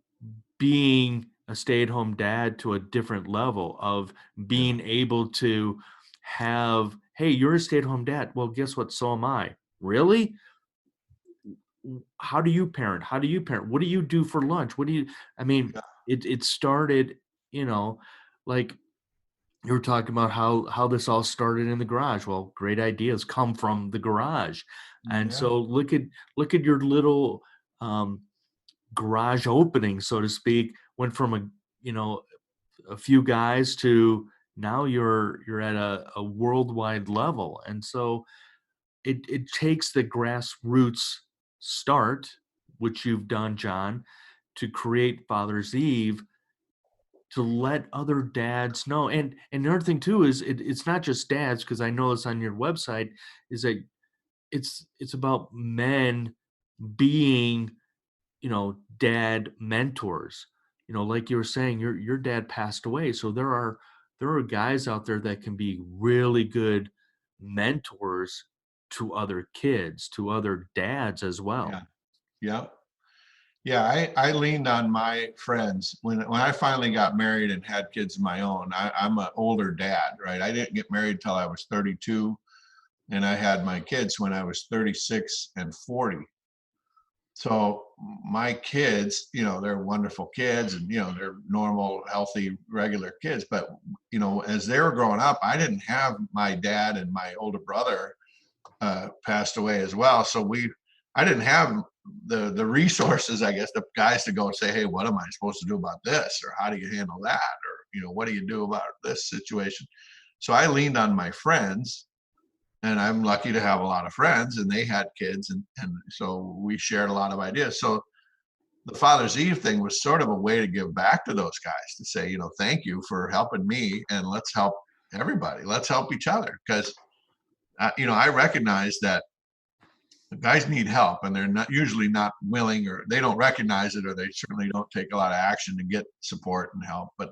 being a stay-at-home dad to a different level of Yeah. being able to have, hey, you're a stay-at-home dad. Well, guess what? So am I. Really? How do you parent? How do you parent? What do you do for lunch? What do you, I mean, Yeah. it started, like you were talking about how this all started in the garage. Well, great ideas come from the garage. And Yeah. so look at your little um, garage opening, so to speak, went from a few guys to now you're at a worldwide level. And so it takes the grassroots start, which you've done, John, to create Father's Eve, to let other dads know. And the other thing too is it's not just dads, because I know it's on your website, is that it's about men being, dad mentors. Like you were saying, your dad passed away. So there are guys out there that can be really good mentors to other kids, to other dads as Yeah. well. Yeah. Yeah. I leaned on my friends when I finally got married and had kids of my own. I'm an older dad, right? I didn't get married till I was 32, and I had my kids when I was 36 and 40. So my kids, they're wonderful kids, and they're normal, healthy, regular kids. But as they were growing up, I didn't have my dad and my older brother passed away as well. So I didn't have the resources, I guess, the guys to go and say, hey, what am I supposed to do about this? Or how do you handle that? Or, what do you do about this situation? So I leaned on my friends, and I'm lucky to have a lot of friends, and they had kids. And so we shared a lot of ideas. So the Father's Eve thing was sort of a way to give back to those guys, to say, thank you for helping me, and let's help everybody. Let's help each other. Because, I recognize that the guys need help, and they're usually not willing, or they don't recognize it, or they certainly don't take a lot of action to get support and help. But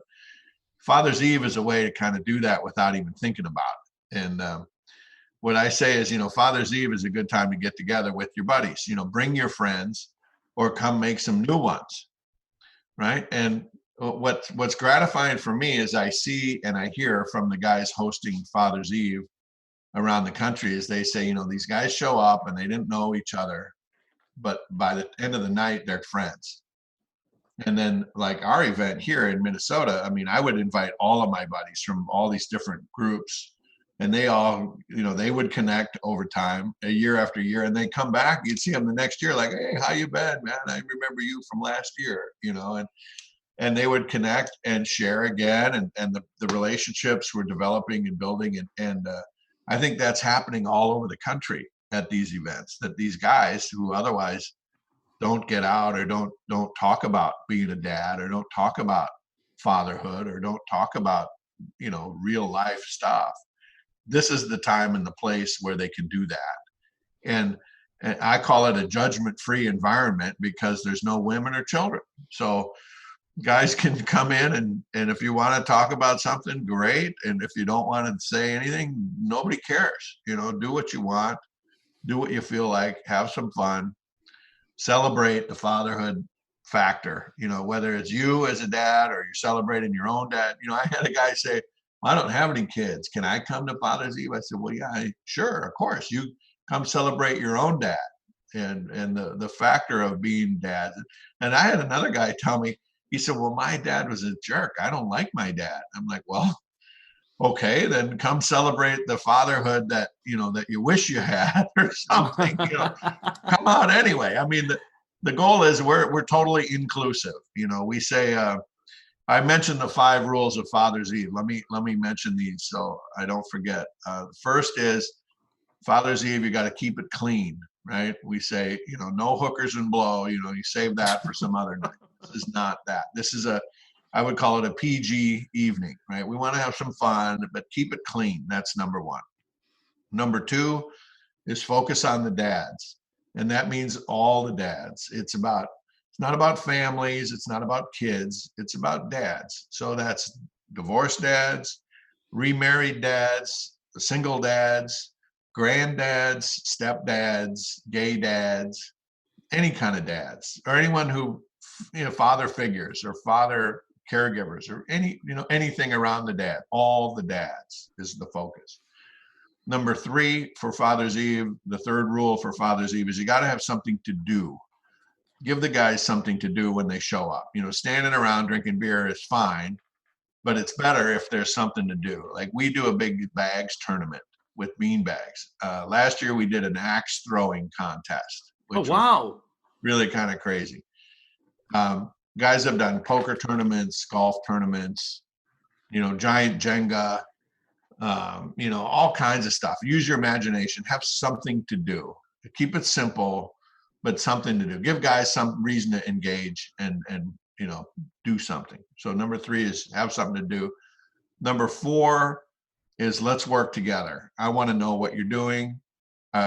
Father's Eve is a way to kind of do that without even thinking about it. And what I say is, Father's Eve is a good time to get together with your buddies. Bring your friends, or come make some new ones, right? And what's gratifying for me is I see and I hear from the guys hosting Father's Eve around the country, is they say, these guys show up and they didn't know each other, but by the end of the night, they're friends. And then, like our event here in Minnesota, I mean, I would invite all of my buddies from all these different groups, and they all, they would connect over time, year after year, and they come back. You'd see them the next year, like, hey, how you been, man? I remember you from last year, and they would connect and share again, and the relationships were developing and building, and I think that's happening all over the country at these events, that these guys who otherwise don't get out, or don't talk about being a dad, or don't talk about fatherhood, or don't talk about, real life stuff. This is the time and the place where they can do that. And I call it a judgment-free environment, because there's no women or children. So guys can come in, and if you want to talk about something, great. And if you don't want to say anything, nobody cares. Do what you want, do what you feel like, have some fun, celebrate the fatherhood factor, whether it's you as a dad, or you're celebrating your own dad. I had a guy say, I don't have any kids. Can I come to Father's Eve? I said, well, yeah, sure, of course. You come celebrate your own dad, and the factor of being dad. And I had another guy tell me, he said, well, my dad was a jerk. I don't like my dad. I'm like, well, okay, then come celebrate the fatherhood that, that you wish you had, or something, come on anyway. I mean, the goal is we're totally inclusive. We say, I mentioned the 5 rules of Father's Eve. Let me mention these so I don't forget. First is, Father's Eve, you got to keep it clean, right? We say, no hookers and blow. You save that for some other night. This is not that. This is I would call it a PG evening, right? We want to have some fun, but keep it clean. That's number 1. Number 2 is focus on the dads, and that means all the dads. It's not about families. It's not about kids. It's about dads. So that's divorced dads, remarried dads, single dads, granddads, stepdads, gay dads, any kind of dads, or anyone who, father figures or father caregivers, or anything around the dad. All the dads is the focus. Number 3 for Father's Eve, the 3rd rule for Father's Eve is you got to have something to do. Give the guys something to do when they show up. Standing around drinking beer is fine, but it's better if there's something to do. Like, we do a big bags tournament with bean bags. Last year we did an axe throwing contest, which was really kind of crazy. Guys have done poker tournaments, golf tournaments, giant Jenga, all kinds of stuff. Use your imagination. Have something to do. Keep it simple, but something to do. Give guys some reason to engage and do something. So number 3 is have something to do. Number 4 is let's work together. I want to know what you're doing.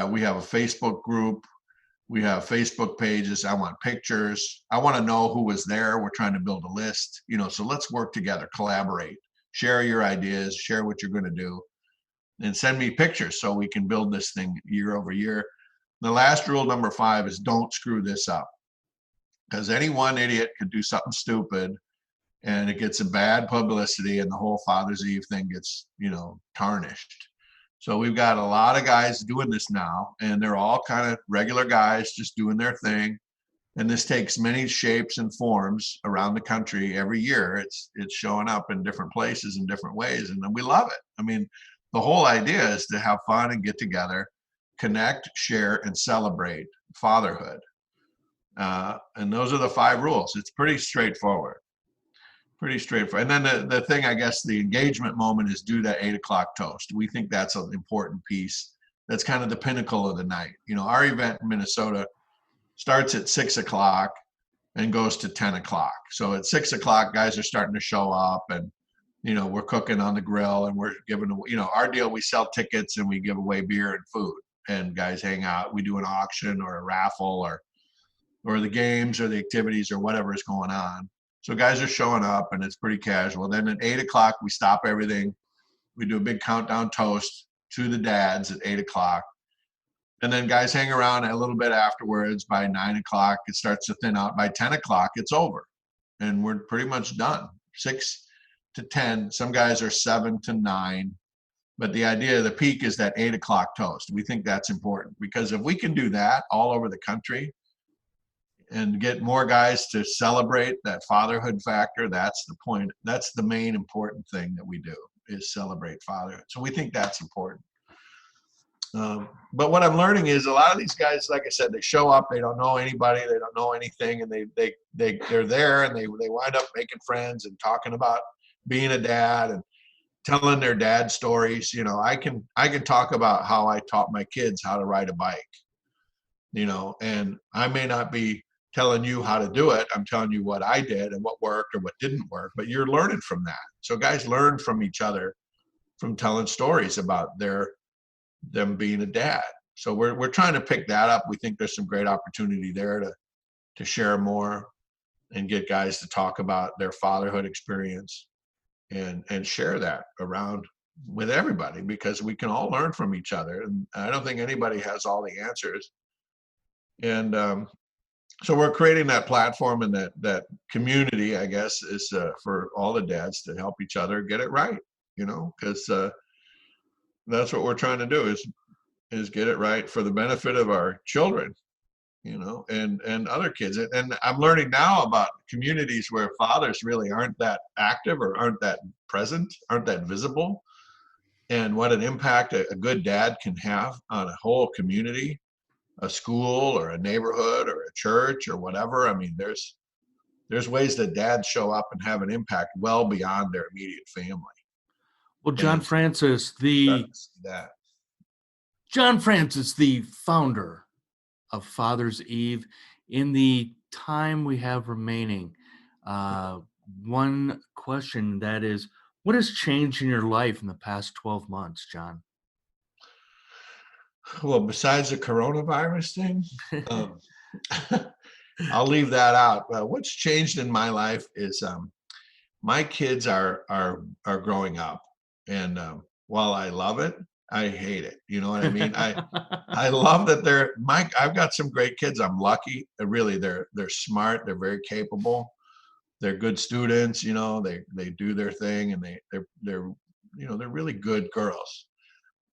We have a Facebook group. We have Facebook pages. I want pictures. I want to know who was there. We're trying to build a list, so let's work together, collaborate, share your ideas, share what you're going to do, and send me pictures so we can build this thing year over year. The last rule, number 5, is don't screw this up, because any one idiot could do something stupid and it gets a bad publicity, and the whole Father's Eve thing gets, tarnished. So we've got a lot of guys doing this now, and they're all kind of regular guys just doing their thing. And this takes many shapes and forms around the country every year. It's showing up in different places in different ways, and we love it. I mean, the whole idea is to have fun and get together connect, share, and celebrate fatherhood. And those are the 5 rules. It's pretty straightforward. Pretty straightforward. And then the thing, I guess, the engagement moment is do that 8 o'clock toast. We think that's an important piece. That's kind of the pinnacle of the night. Our event in Minnesota starts at 6 o'clock and goes to 10 o'clock. So at 6 o'clock, guys are starting to show up, and, we're cooking on the grill, and we're giving, our deal, we sell tickets and we give away beer and food, and guys hang out. We do an auction or a raffle or the games or the activities or whatever is going on. So guys are showing up, and it's pretty casual. Then at 8 o'clock, we stop everything. We do a big countdown toast to the dads at 8 o'clock. And then guys hang around a little bit afterwards. By 9 o'clock, it starts to thin out. By 10 o'clock, it's over. And we're pretty much done. 6 to 10. Some guys are 7 to 9. But the idea of the peak is that 8 o'clock toast. We think that's important, because if we can do that all over the country and get more guys to celebrate that fatherhood factor, that's the point. That's the main important thing that we do, is celebrate fatherhood. So we think that's important. But what I'm learning is a lot of these guys, like I said, they show up, they don't know anybody, they don't know anything, and they're there, and they wind up making friends and talking about being a dad and telling their dad stories. I can talk about how I taught my kids how to ride a bike, and I may not be telling you how to do it. I'm telling you what I did and what worked or what didn't work, but you're learning from that. So guys learn from each other, from telling stories about them being a dad. So we're trying to pick that up. We think there's some great opportunity there to share more and get guys to talk about their fatherhood experience and share that around with everybody, because we can all learn from each other. And I don't think anybody has all the answers. And so we're creating that platform, and that community, I guess, is for all the dads to help each other get it right, because that's what we're trying to do, is get it right for the benefit of our children, and other kids. And I'm learning now about communities where fathers really aren't that active or aren't that present, aren't that visible, and what an impact a good dad can have on a whole community, a school or a neighborhood or a church or whatever. I mean, there's ways that dads show up and have an impact well beyond their immediate family. Well, John Francis, the founder of Father's Eve, in the time we have remaining, one question that is, what has changed in your life in the past 12 months, John? Well, besides the coronavirus thing, I'll leave that out. What's changed in my life is my kids are growing up, and while I love it, I hate it. You know what I mean? I love that I've got some great kids. I'm lucky. Really, they're smart. They're very capable. They're good students. They do their thing, and they're really good girls.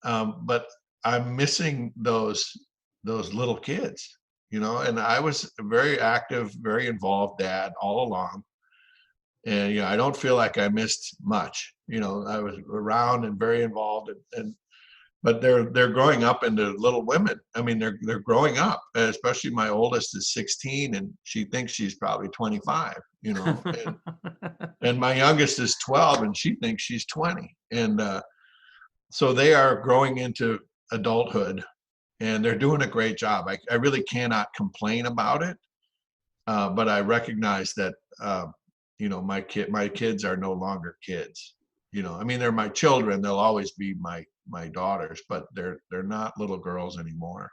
But I'm missing those little kids. And I was a very active, very involved dad all along. And, I don't feel like I missed much. I was around and very involved, but they're growing up into little women. I mean, they're growing up, especially my oldest is 16, and she thinks she's probably 25, and my youngest is 12, and she thinks she's 20. And so they are growing into adulthood, and they're doing a great job. I really cannot complain about it, but I recognize that my kids are no longer kids. I mean, they're my children. They'll always be my daughters, but they're not little girls anymore.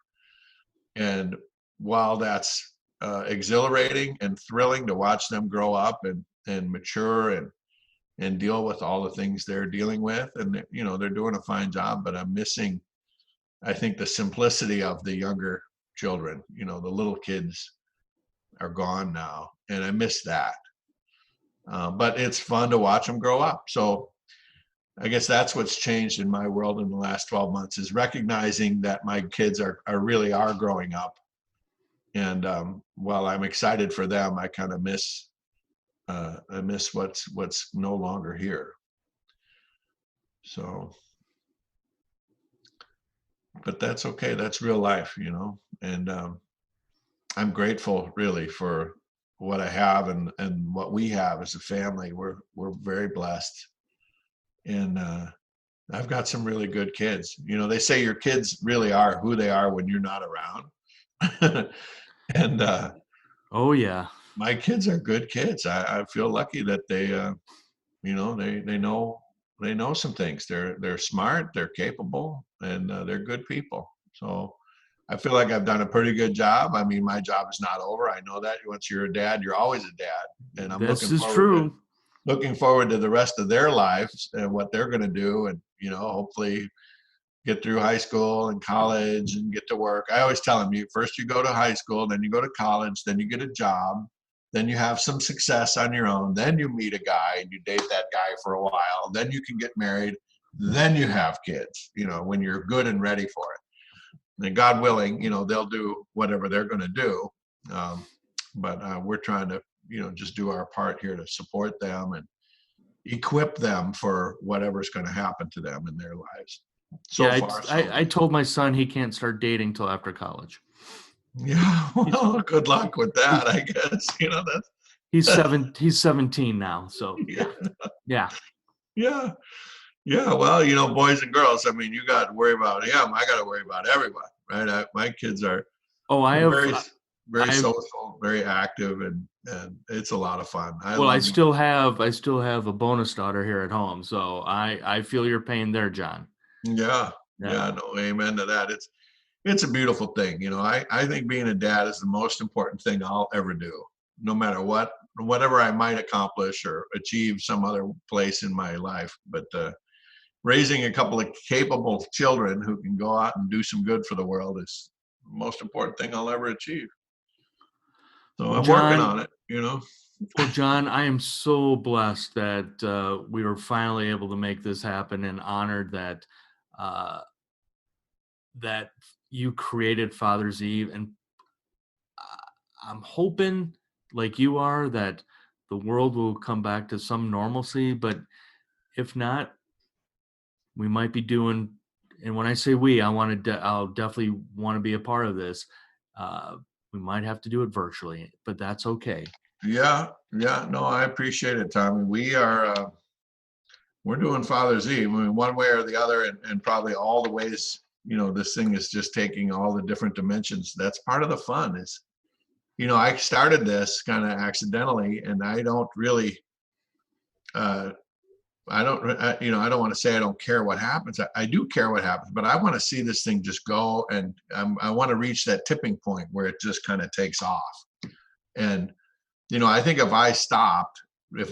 And while that's exhilarating and thrilling to watch them grow up and mature and deal with all the things they're dealing with, and they're doing a fine job, but I'm missing, I think, the simplicity of the younger children. The little kids are gone now, and I miss that. But it's fun to watch them grow up. So I guess that's what's changed in my world in the last 12 months, is recognizing that my kids are really growing up. And while I'm excited for them, I kind of miss what's no longer here. So but that's okay. That's real life, and I'm grateful really for what I have and what we have as a family. We're very blessed, and I've got some really good kids. They say your kids really are who they are when you're not around. And Oh yeah. my kids are good kids. I feel lucky that they know some things. They're smart, they're capable, and they're good people. So I feel like I've done a pretty good job. I mean, my job is not over. I know that once you're a dad, you're always a dad, and I'm This is true. looking forward to the rest of their lives and what they're going to do, and hopefully get through high school and college and get to work. I always tell them, first you go to high school, then you go to college, then you get a job, then you have some success on your own, then you meet a guy and you date that guy for a while, then you can get married, then you have kids, when you're good and ready for it. And God willing, they'll do whatever they're going to do. But we're trying to, just do our part here to support them and equip them for whatever's going to happen to them in their lives. I told my son he can't start dating till after college. Yeah, well, good luck with that, I guess. That's he's 17 now, so yeah. Well, boys and girls, I mean, you got to worry about him. I got to worry about everyone, right? My kids are very social, very active, and it's a lot of fun. I still have a bonus daughter here at home, so I feel your pain there, John. Yeah, no, amen to that. It's a beautiful thing. I think being a dad is the most important thing I'll ever do, no matter whatever I might accomplish or achieve some other place in my life. But raising a couple of capable children who can go out and do some good for the world is the most important thing I'll ever achieve. So I'm working on it, Well, John, I am so blessed that we were finally able to make this happen, and honored that that you created Father's Eve. And I'm hoping, like you are, that the world will come back to some normalcy. But if not, we might be doing, and when I say we, I'll definitely want to be a part of this. We might have to do it virtually, but that's okay. Yeah. No, I appreciate it, Tommy. We're doing Father's Eve. I mean, one way or the other, and probably all the ways, this thing is just taking all the different dimensions. That's part of the fun is, I started this kind of accidentally, and I don't really, I don't want to say I don't care what happens. I do care what happens, but I want to see this thing just go, and I want to reach that tipping point where it just kind of takes off. And, I think if I stopped, if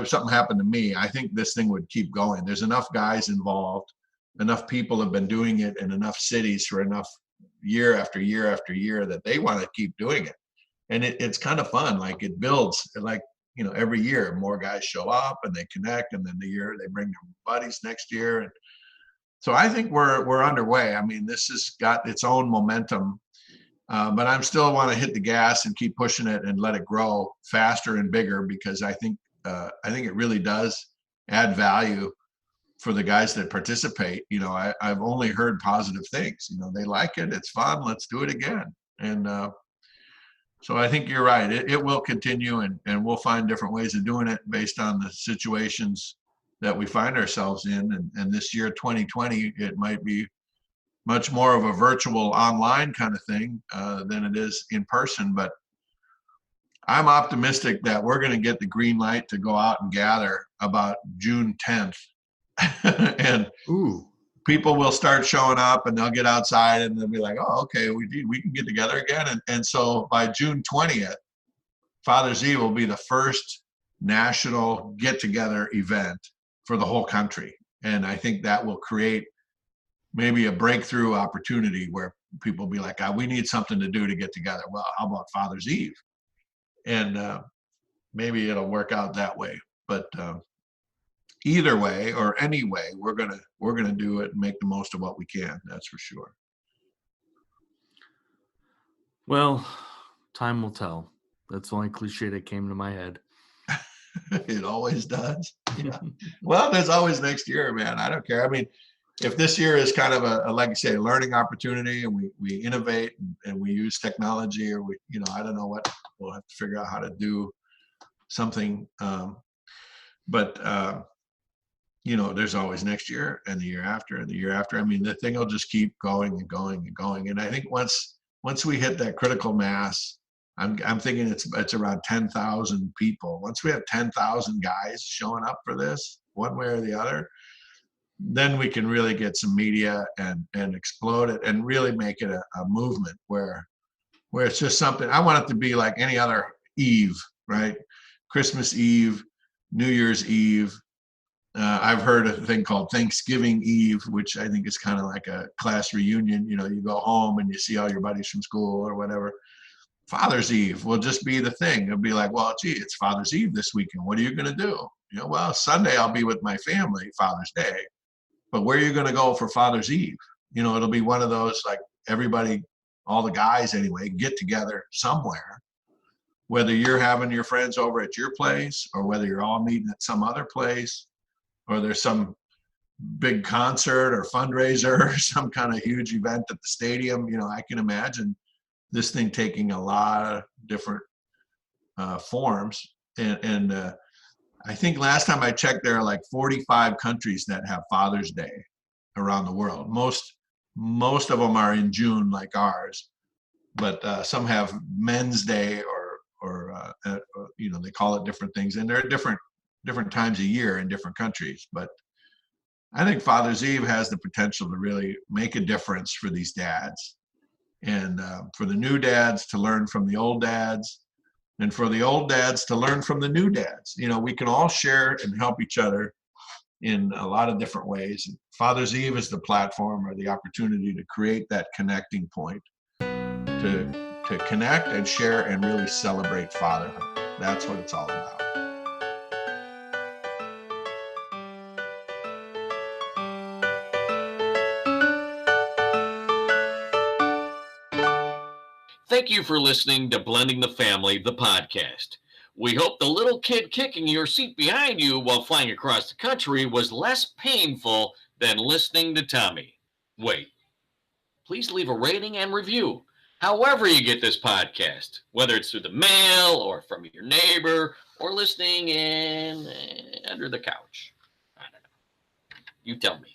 something happened to me, I think this thing would keep going. There's enough guys involved, enough people have been doing it in enough cities for enough year after year after year that they want to keep doing it. And it's kind of fun. Like it builds, like, every year more guys show up and they connect, and then the year they bring their buddies next year. And so I think we're underway. I mean, this has got its own momentum, but I'm still want to hit the gas and keep pushing it and let it grow faster and bigger, because I think it really does add value for the guys that participate. I've only heard positive things. They like it. It's fun. Let's do it again. And so I think you're right. It will continue, and we'll find different ways of doing it based on the situations that we find ourselves in. And this year, 2020, it might be much more of a virtual online kind of thing than it is in person. But I'm optimistic that we're going to get the green light to go out and gather about June 10th. And people will start showing up, and they'll get outside, and they'll be like, oh, okay, we can get together again. And so by June 20th, Father's Eve will be the first national get-together event for the whole country. And I think that will create maybe a breakthrough opportunity where people will be like, we need something to do to get together. Well, how about Father's Eve? And maybe it'll work out that way. But either way or any way, we're gonna do it and make the most of what we can. That's for sure. Well, time will tell. That's the only cliche that came to my head. It always does. Yeah. Well, there's always next year, man. I don't care. I mean, if this year is kind of a like you say, learning opportunity, and we innovate and we use technology, or we, I don't know what, we'll have to figure out how to do something. But there's always next year and the year after and the year after. I mean, the thing will just keep going and going and going. And I think once we hit that critical mass, I'm thinking it's around 10,000 people. Once we have 10,000 guys showing up for this, one way or the other, then we can really get some media and explode it and really make it a movement where it's just something. I want it to be like any other Eve, right? Christmas Eve, New Year's Eve. I've heard a thing called Thanksgiving Eve, which I think is kind of like a class reunion. You go home and you see all your buddies from school or whatever. Father's Eve will just be the thing. It'll be like, well, gee, it's Father's Eve this weekend. What are you going to do? Well, Sunday I'll be with my family, Father's Day. But where are you going to go for Father's Eve? It'll be one of those, like, everybody, all the guys anyway, get together somewhere, whether you're having your friends over at your place or whether you're all meeting at some other place, or there's some big concert or fundraiser or some kind of huge event at the stadium. I can imagine this thing taking a lot of different forms. And I think last time I checked, there are like 45 countries that have Father's Day around the world. Most of them are in June, like ours, but some have Men's Day or they call it different things, and they're at different times a year in different countries. But I think Father's Eve has the potential to really make a difference for these dads, and for the new dads to learn from the old dads, and for the old dads to learn from the new dads. We can all share and help each other in a lot of different ways. Father's Eve is the platform or the opportunity to create that connecting point, to connect and share and really celebrate fatherhood. That's what it's all about. Thank you for listening to Blending the Family, the podcast. We hope the little kid kicking your seat behind you while flying across the country was less painful than listening to Tommy. Wait, please leave a rating and review, however you get this podcast, whether it's through the mail or from your neighbor or listening in under the couch. I don't know. You tell me.